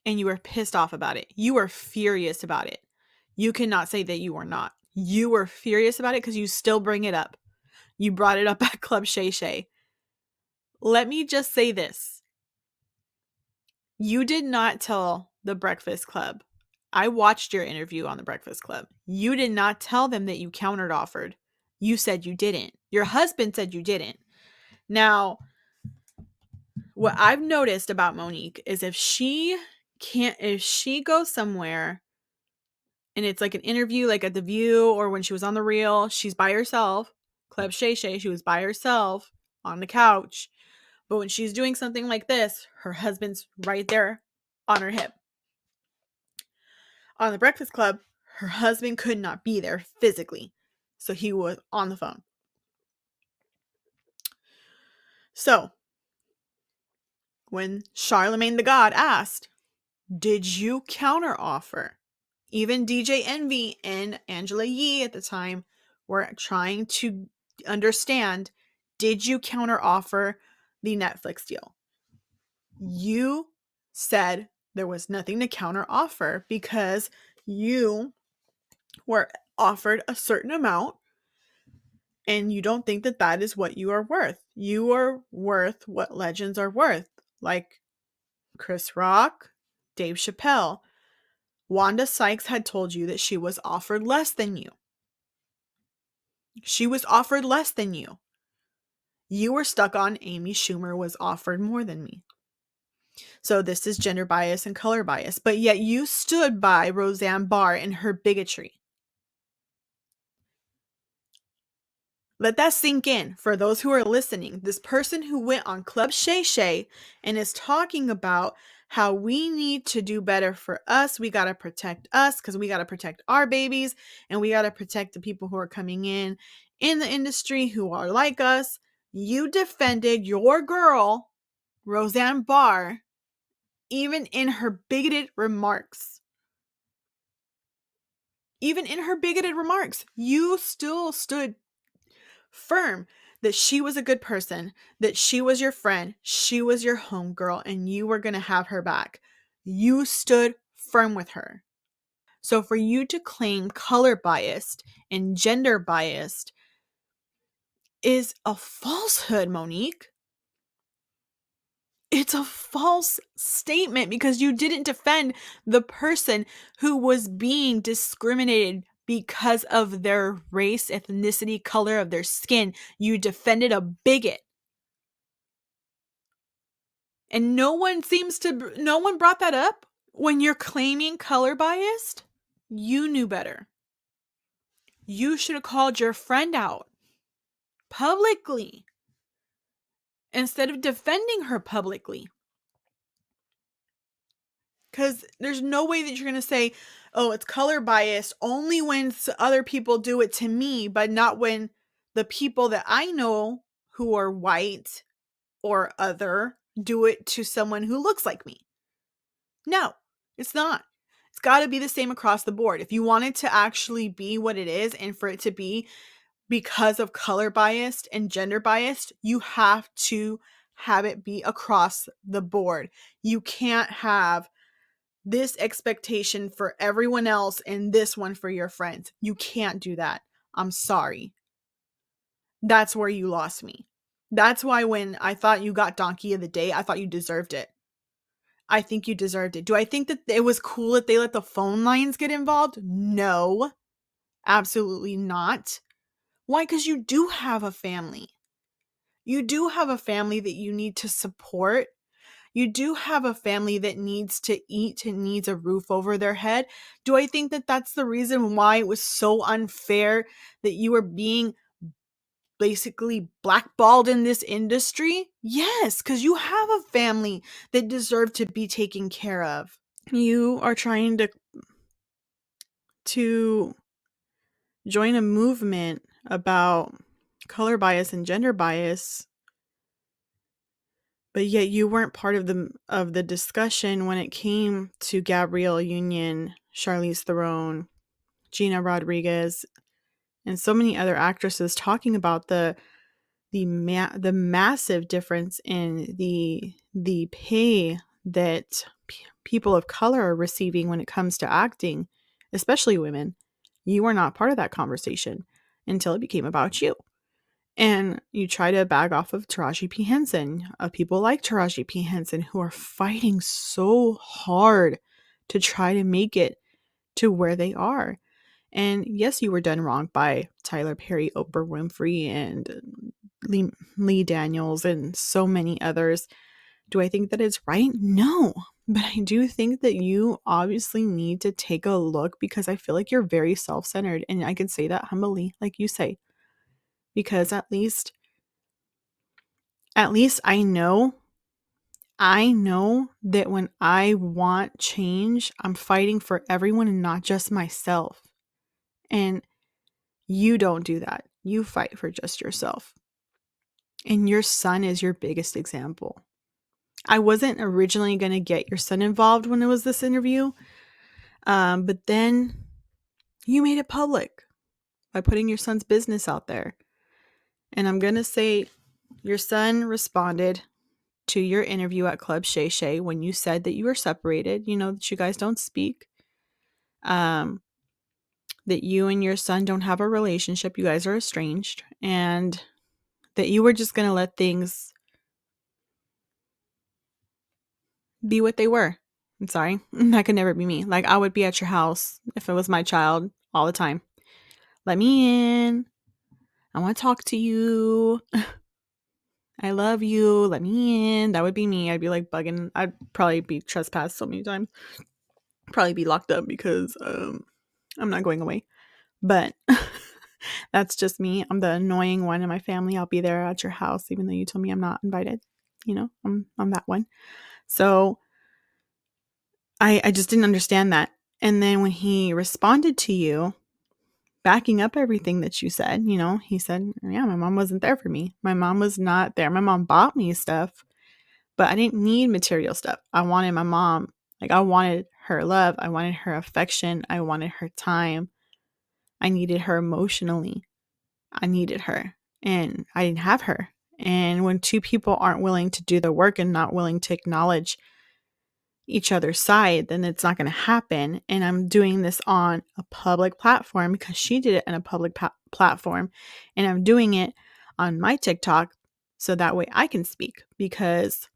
and you were pissed off about it. You were furious about it. You cannot say that you were not. You were furious about it because you still bring it up. You brought it up at Club Shay. Let me just say this. You did not tell the Breakfast Club. I watched your interview on the Breakfast Club. You did not tell them that you countered offered. You said you didn't. Your husband said you didn't. Now, what I've noticed about Monique is if she goes somewhere and it's like an interview, like at The View or when she was on The Real, she's by herself. Club Shay Shay, she was by herself on the couch. But when she's doing something like this, her husband's right there on her hip. On the Breakfast Club, her husband could not be there physically. So he was on the phone. So, when Charlemagne the God asked, did you counteroffer? Even DJ Envy and Angela Yee at the time were trying to understand, did you counteroffer the Netflix deal? You said there was nothing to counteroffer because you were offered a certain amount and you don't think that that is what you are worth. You are worth what legends are worth, like Chris Rock, Dave Chappelle. Wanda Sykes had told you that she was offered less than you. She was offered less than you. You were stuck on Amy Schumer was offered more than me. So this is gender bias and color bias. But yet you stood by Roseanne Barr and her bigotry. Let that sink in for those who are listening. This person who went on Club Shay Shay and is talking about how we need to do better for us. We got to protect us because we got to protect our babies and we got to protect the people who are coming in the industry who are like us. You defended your girl, Roseanne Barr, even in her bigoted remarks. Even in her bigoted remarks, you still stood firm that she was a good person, that she was your friend, she was your homegirl, and you were going to have her back. You stood firm with her. So for you to claim color biased and gender biased is a falsehood, Monique. It's a false statement because you didn't defend the person who was being discriminated because of their race, ethnicity, color of their skin. You defended a bigot. And no one brought that up when you're claiming color biased. You knew better. You should have called your friend out publicly instead of defending her publicly. Because there's no way that you're going to say, oh, it's color biased only when other people do it to me, but not when the people that I know who are white or other do it to someone who looks like me. No, it's not. It's got to be the same across the board. If you want it to actually be what it is and for it to be because of color biased and gender biased, you have to have it be across the board. You can't have this expectation for everyone else and this one for your friends. You can't do that. I'm sorry. That's where you lost me. That's why when I thought you got Donkey of the Day, I thought you deserved it. I think you deserved it. Do I think that it was cool that they let the phone lines get involved? No, absolutely not. Why? Because you do have a family. You do have a family that you need to support. You do have a family that needs to eat and needs a roof over their head. Do I think that that's the reason why it was so unfair that you were being basically blackballed in this industry? Yes, because you have a family that deserve to be taken care of. You are trying to join a movement about color bias and gender bias, but yet you weren't part of the discussion when it came to Gabrielle Union, Charlize Theron, Gina Rodriguez, and so many other actresses talking about the massive difference in the pay that people of color are receiving when it comes to acting, especially women. You were not part of that conversation until it became about you. And you try to bag off of Taraji P. Henson, of people like Taraji P. Henson who are fighting so hard to try to make it to where they are. And yes, you were done wrong by Tyler Perry, Oprah Winfrey, and Lee Daniels, and so many others. Do I think that it's right? No. But I do think that you obviously need to take a look because I feel like you're very self-centered. And I can say that humbly, like you say. because at least I know that when I want change, I'm fighting for everyone and not just myself. And you don't do that. You fight for just yourself. And your son is your biggest example. I wasn't originally going to get your son involved when it was this interview, but then you made it public by putting your son's business out there. And I'm going to say your son responded to your interview at Club Shay when you said that you were separated, that you guys don't speak, that you and your son don't have a relationship, you guys are estranged, and that you were just going to let things be what they were. I'm sorry. That could never be me. Like, I would be at your house if it was my child all the time. Let me in. I want to talk to you. I love you. Let me in. That would be me. I'd be like bugging. I'd probably be trespassed so many times. Probably be locked up because I'm not going away. But that's just me. I'm the annoying one in my family. I'll be there at your house even though you told me I'm not invited. I'm that one. So I just didn't understand that. And then when he responded to you, backing up everything that you said, he said, yeah, my mom wasn't there for me. My mom was not there. My mom bought me stuff, but I didn't need material stuff. I wanted my mom. Like, I wanted her love. I wanted her affection. I wanted her time. I needed her emotionally. I needed her, and I didn't have her. And when two people aren't willing to do the work and not willing to acknowledge each other's side, then it's not going to happen. And I'm doing this on a public platform because she did it on a public platform, and I'm doing it on my TikTok so that way I can speak, because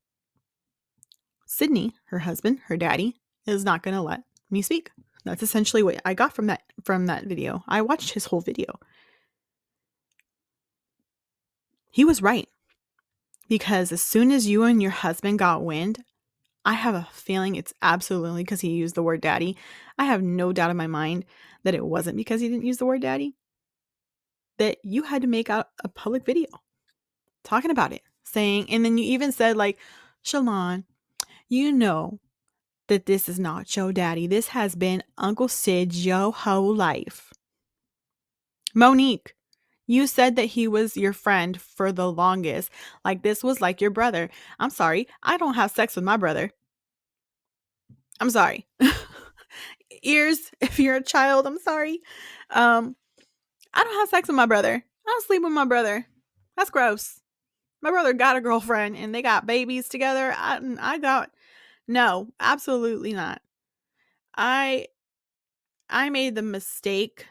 Sydney, her husband, her daddy, is not going to let me speak. That's essentially what I got from that video. I watched his whole video. He was right, because as soon as you and your husband got wind, I have a feeling it's absolutely because he used the word daddy. I have no doubt in my mind that it wasn't because he didn't use the word daddy, that you had to make out a public video talking about it, saying, and then you even said, like, Shalon, you know that this is not your daddy. This has been Uncle Sid's your whole life. Monique, you said that he was your friend for the longest. Like, this was like your brother. I'm sorry. I don't have sex with my brother. I'm sorry. Ears, if you're a child, I'm sorry. I don't have sex with my brother. I don't sleep with my brother. That's gross. My brother got a girlfriend and they got babies together. No, absolutely not. I made the mistake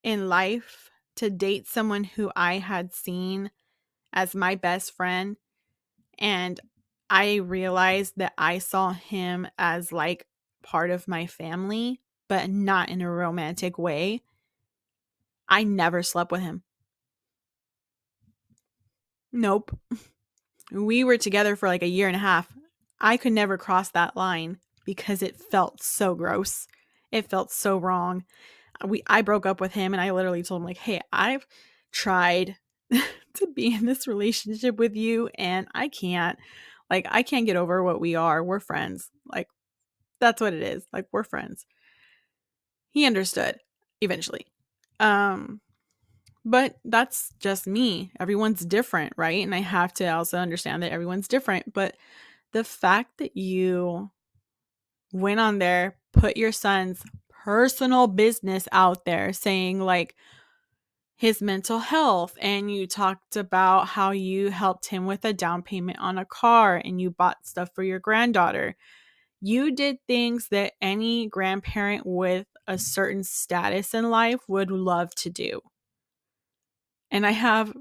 in life to date someone who I had seen as my best friend, and I realized that I saw him as like part of my family, but not in a romantic way. I never slept with him. Nope. We were together for like a year and a half. I could never cross that line because it felt so gross. It felt so wrong. I broke up with him, and I literally told him, like, hey, I've tried to be in this relationship with you and I can't. Like, I can't get over what we are. We're friends. Like, that's what it is. Like, we're friends. He understood eventually. But that's just me. Everyone's different, right? And I have to also understand that everyone's different. But the fact that you went on there, put your son's personal business out there, saying like his mental health, and you talked about how you helped him with a down payment on a car and you bought stuff for your granddaughter. You did things that any grandparent with a certain status in life would love to do. And I have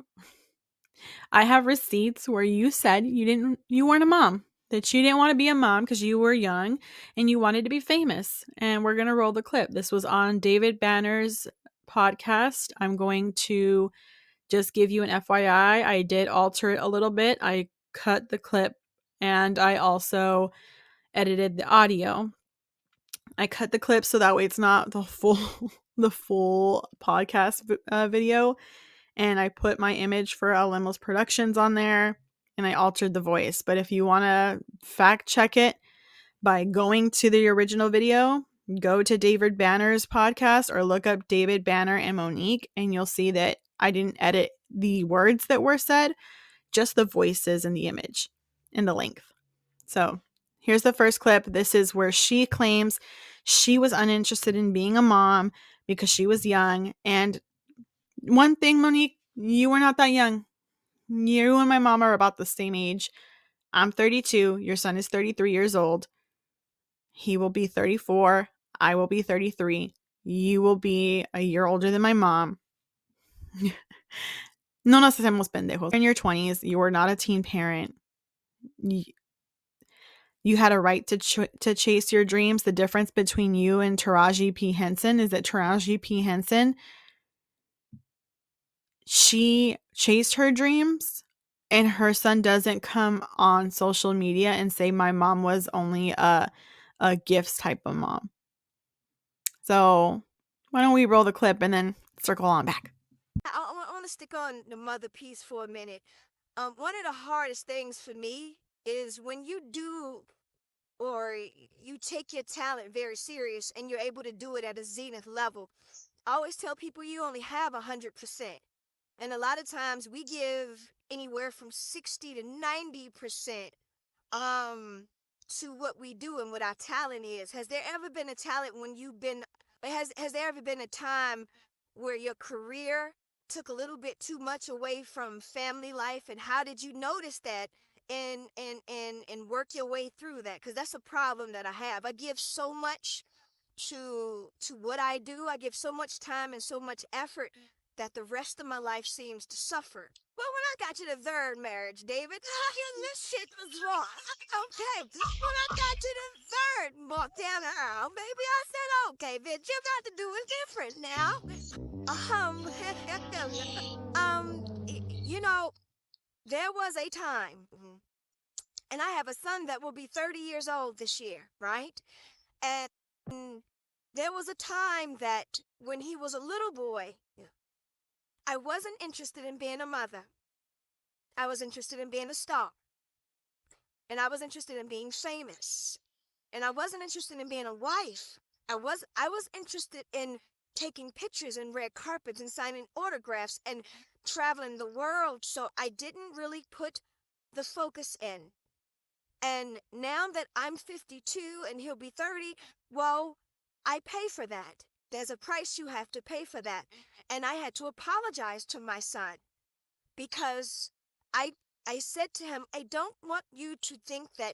receipts where you said you weren't a mom, that you didn't want to be a mom because you were young and you wanted to be famous. And we're going to roll the clip. This was on David Banner's podcast. I'm going to just give you an FYI. I did alter it a little bit. I cut the clip and I also edited the audio. I cut the clip so that way it's not the full podcast video. and I put my image for Lemos Productions on there, and I altered the voice. But if you want to fact check it by going to the original video, go to David Banner's podcast or look up David Banner and Monique, and you'll see that I didn't edit the words that were said, just the voices and the image and the length. So here's the first clip. This is where she claims she was uninterested in being a mom because she was young. And one thing, Monique, you were not that young. You and my mom are about the same age. I'm 32. Your son is 33 years old. He will be 34. I will be 33. You will be a year older than my mom. No nos hacemos pendejos. In your 20s, you were not a teen parent. You had a right to chase your dreams. The difference between you and Taraji P. Henson is that Taraji P. Henson, she chased her dreams, and her son doesn't come on social media and say my mom was only a gifts type of mom. So why don't we roll the clip and then circle on back? I want to stick on the mother piece for a minute. One of the hardest things for me is when you do or you take your talent very serious and you're able to do it at a zenith level. I always tell people you only have 100%. And a lot of times we give anywhere from 60 to 90% to what we do and what our talent is. Has there ever been a talent when you've been has there ever been a time where your career took a little bit too much away from family life, and how did you notice that and work your way through that? Because that's a problem that I have. I give so much to what I do. I give so much time and so much effort that the rest of my life seems to suffer. Well, when I got to the third marriage, David, this shit was wrong. Okay, when I got to the third walk down the aisle, baby, I said, okay, bitch, you got to do it different now. You know, there was a time, and I have a son that will be 30 years old this year, right? And there was a time that when he was a little boy, I wasn't interested in being a mother. I was interested in being a star. And I was interested in being famous. And I wasn't interested in being a wife. I was interested in taking pictures and red carpets and signing autographs and traveling the world. So I didn't really put the focus in. And now that I'm 52 and he'll be 30, well, I pay for that. There's a price you have to pay for that. And I had to apologize to my son because I I said to him, I don't want you to think that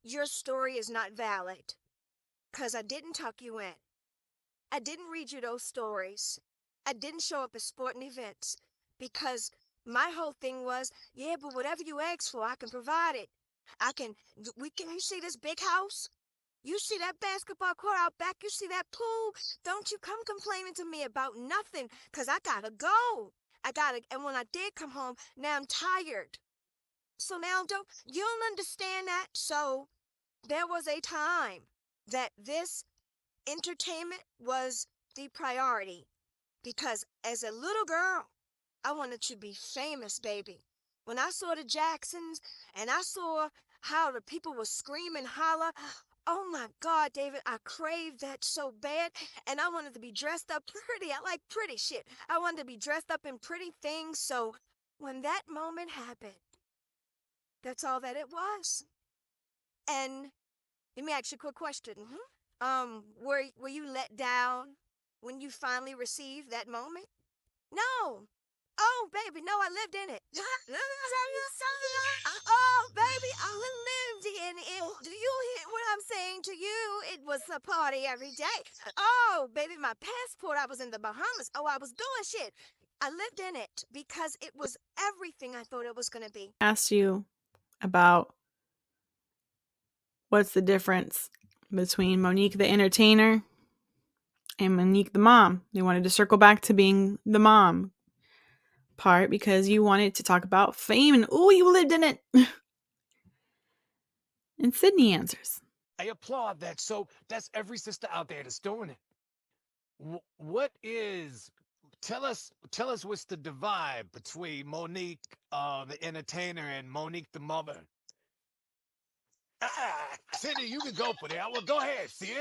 your story is not valid because I didn't tuck you in. I didn't read you those stories. I didn't show up at sporting events because my whole thing was, yeah, but whatever you ask for, I can provide it. You see this big house? You see that basketball court out back? You see that pool? Don't you come complaining to me about nothing, because I gotta go. And when I did come home, now I'm tired. So now you don't understand that? So there was a time that this entertainment was the priority, because as a little girl, I wanted to be famous, baby. When I saw the Jacksons and I saw how the people were screaming, holler, oh my God, David, I craved that so bad. And I wanted to be dressed up pretty. I like pretty shit. I wanted to be dressed up in pretty things. So when that moment happened, that's all that it was. And let me ask you a quick question. Were you let down when you finally received that moment? No. Oh, baby, no, I lived in it. Oh, baby, I lived in it. Do you hear what I'm saying to you? It was a party every day. Oh, baby, my passport, I was in the Bahamas. Oh, I was doing shit. I lived in it because it was everything I thought it was going to be. Asked you about what's the difference between Monique the entertainer and Monique the mom. They wanted to circle back to being the mom part because you wanted to talk about fame and, oh, you lived in it. And Sydney answers. I applaud that. So that's every sister out there that's doing it. What is tell us what's the divide between Monique, the entertainer, and Monique, the mother. Cindy, you can go for that. Well, go ahead, Cindy.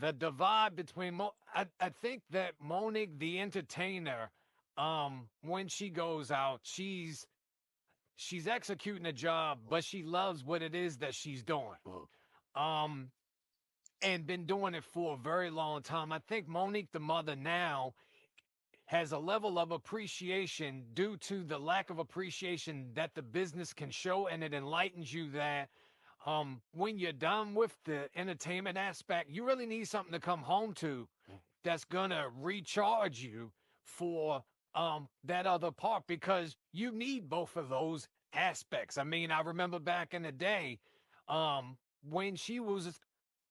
The divide between I think that Monique, the entertainer, when she goes out, she's executing a job, but she loves what it is that she's doing. Um, and been doing it for a very long time. I think Monique, the mother, now has a level of appreciation due to the lack of appreciation that the business can show, and it enlightens you that when you're done with the entertainment aspect, you really need something to come home to that's gonna recharge you for that other part, because you need both of those aspects. I mean, I remember back in the day, when she was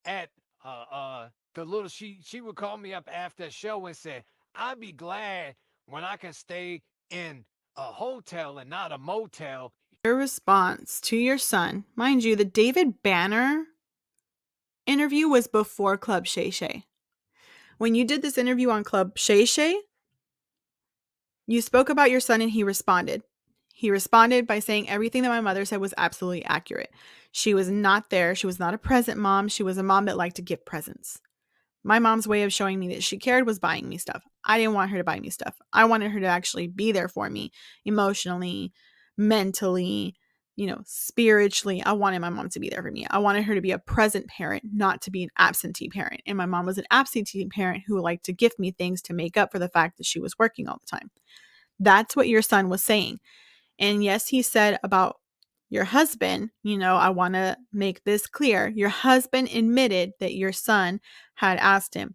at the little she would call me up after a show and say, I'd be glad when I can stay in a hotel and not a motel. Your response to your son, mind you, the David Banner interview was before Club Shay Shay. When you did this interview on Club Shay Shay, you spoke about your son and he responded. He responded by saying everything that my mother said was absolutely accurate. She was not there. She was not a present mom. She was a mom that liked to give presents. My mom's way of showing me that she cared was buying me stuff. I didn't want her to buy me stuff. I wanted her to actually be there for me emotionally, mentally, spiritually. I wanted my mom to be there for me. I wanted her to be a present parent, not to be an absentee parent. And my mom was an absentee parent who liked to gift me things to make up for the fact that she was working all the time. That's what your son was saying. And yes, he said about your husband, I want to make this clear. Your husband admitted that your son had asked him,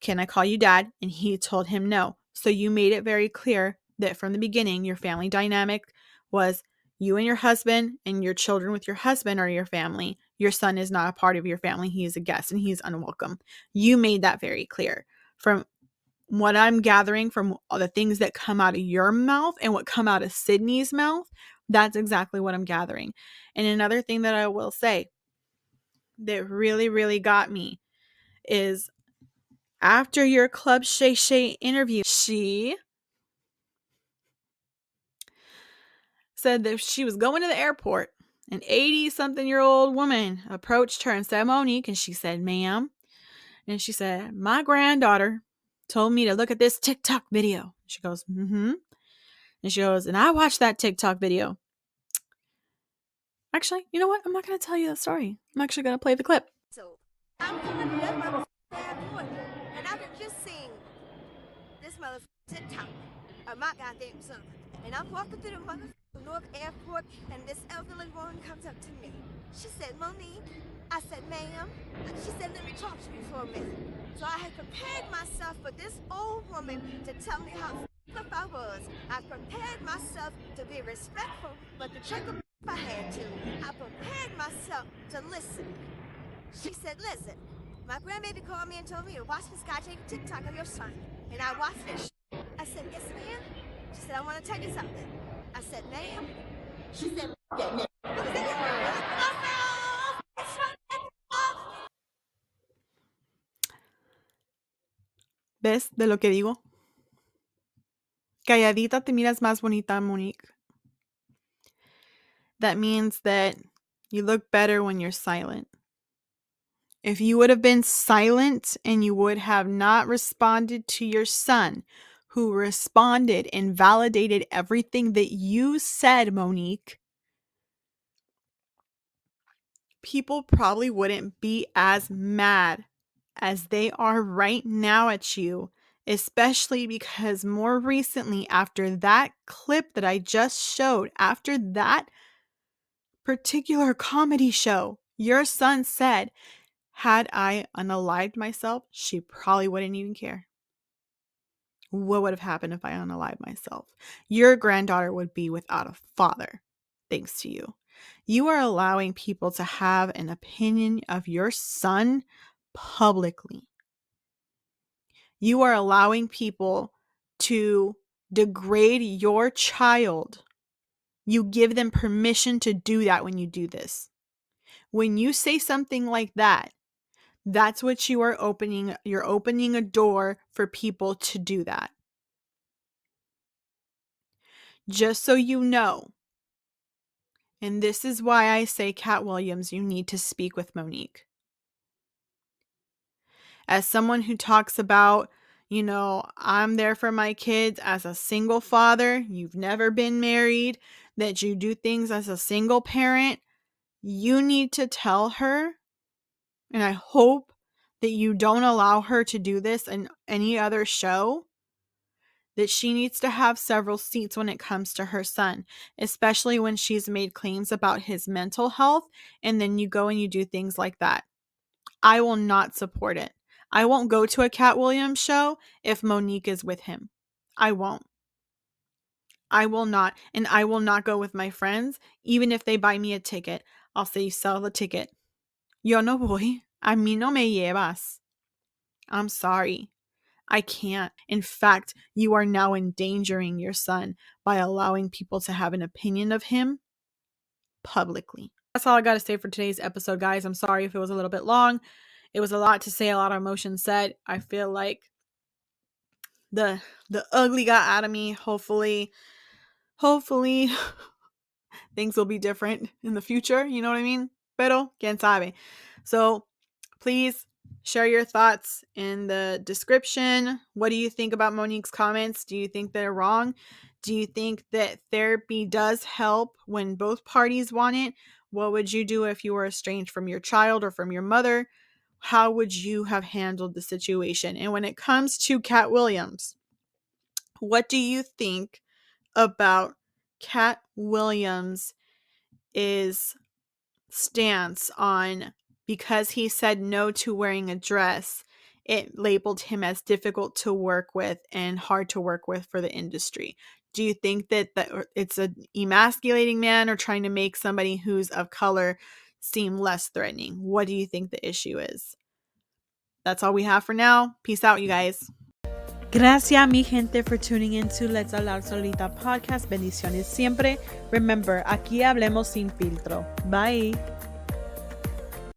can I call you dad? And he told him no. So you made it very clear that from the beginning, your family dynamic was you and your husband, and your children with your husband are your family. Your son is not a part of your family. He is a guest and he's unwelcome. You made that very clear. From what I'm gathering from all the things that come out of your mouth and what come out of Sydney's mouth, that's exactly what I'm gathering. And another thing that I will say that really, really got me is after your Club Shay Shay interview, she said that she was going to the airport. An 80-something-year-old woman approached her and said, Monique, and she said, ma'am. And she said, my granddaughter told me to look at this TikTok video. She goes, mm-hmm. And she goes, and I watched that TikTok video. Actually, you know what? I'm not going to tell you that story. I'm actually going to play the clip. So I'm coming to that motherfucking airport, and I can just seen this motherfucking TikTok of my goddamn son. And I'm walking through the motherfucking Newark airport, and this elderly woman comes up to me. She said, Monique. I said, ma'am. She said, let me talk to you for a minute. So I had prepared myself for this old woman to tell me how f***ed up I was. I prepared myself to be respectful, but to check up if I had to. I prepared myself to listen. She said, listen, my grandbaby called me and told me to watch this guy take a TikTok of your son. And I watched this. I said, yes, ma'am. She said, I want to tell you something. I said, ma'am. She said, yeah, ma'am. ¿Ves de lo que digo? Calladita te miras más bonita, Monique. That means that you look better when you're silent. If you would have been silent and you would have not responded to your son, who responded and validated everything that you said, Monique, people probably wouldn't be as mad as they are right now at you, especially because more recently, after that clip that I just showed, after that particular comedy show, your son said, had I unalived myself, she probably wouldn't even care. What would have happened if I unalived myself? Your granddaughter would be without a father, thanks to you. You are allowing people to have an opinion of your son publicly. You are allowing people to degrade your child. You give them permission to do that when you do this. When you say something like that, That's what you are opening. You're opening a door for people to do that. Just so you know, and this is why I say, Cat Williams, you need to speak with Monique. As someone who talks about, I'm there for my kids as a single father, you've never been married, that you do things as a single parent, you need to tell her, and I hope that you don't allow her to do this in any other show, that she needs to have several seats when it comes to her son, especially when she's made claims about his mental health, and then you go and you do things like that. I will not support it. I won't go to a Cat Williams show if Monique is with him. I won't. I will not. And I will not go with my friends, even if they buy me a ticket. I'll say, sell the ticket. Yo no voy. A mí no me llevas. I'm sorry. I can't. In fact, you are now endangering your son by allowing people to have an opinion of him publicly. That's all I got to say for today's episode, guys. I'm sorry if it was a little bit long. It was a lot to say, a lot of emotions said. I feel like the ugly got out of me. Hopefully things will be different in the future. You know what I mean? Pero, quién sabe. So, please share your thoughts in the description. What do you think about Monique's comments? Do you think they're wrong? Do you think that therapy does help when both parties want it? What would you do if you were estranged from your child or from your mother? How would you have handled the situation? And when it comes to Cat Williams, what do you think about Cat Williams' stance on, because he said no to wearing a dress, it labeled him as difficult to work with and hard to work with for the industry? Do you think that it's an emasculating man or trying to make somebody who's of color seem less threatening? What do you think the issue is? That's all we have for now. Peace out, you guys. Gracias, mi gente, for tuning in to Let's Hablar Solita podcast. Bendiciones siempre. Remember, aquí hablemos sin filtro. Bye.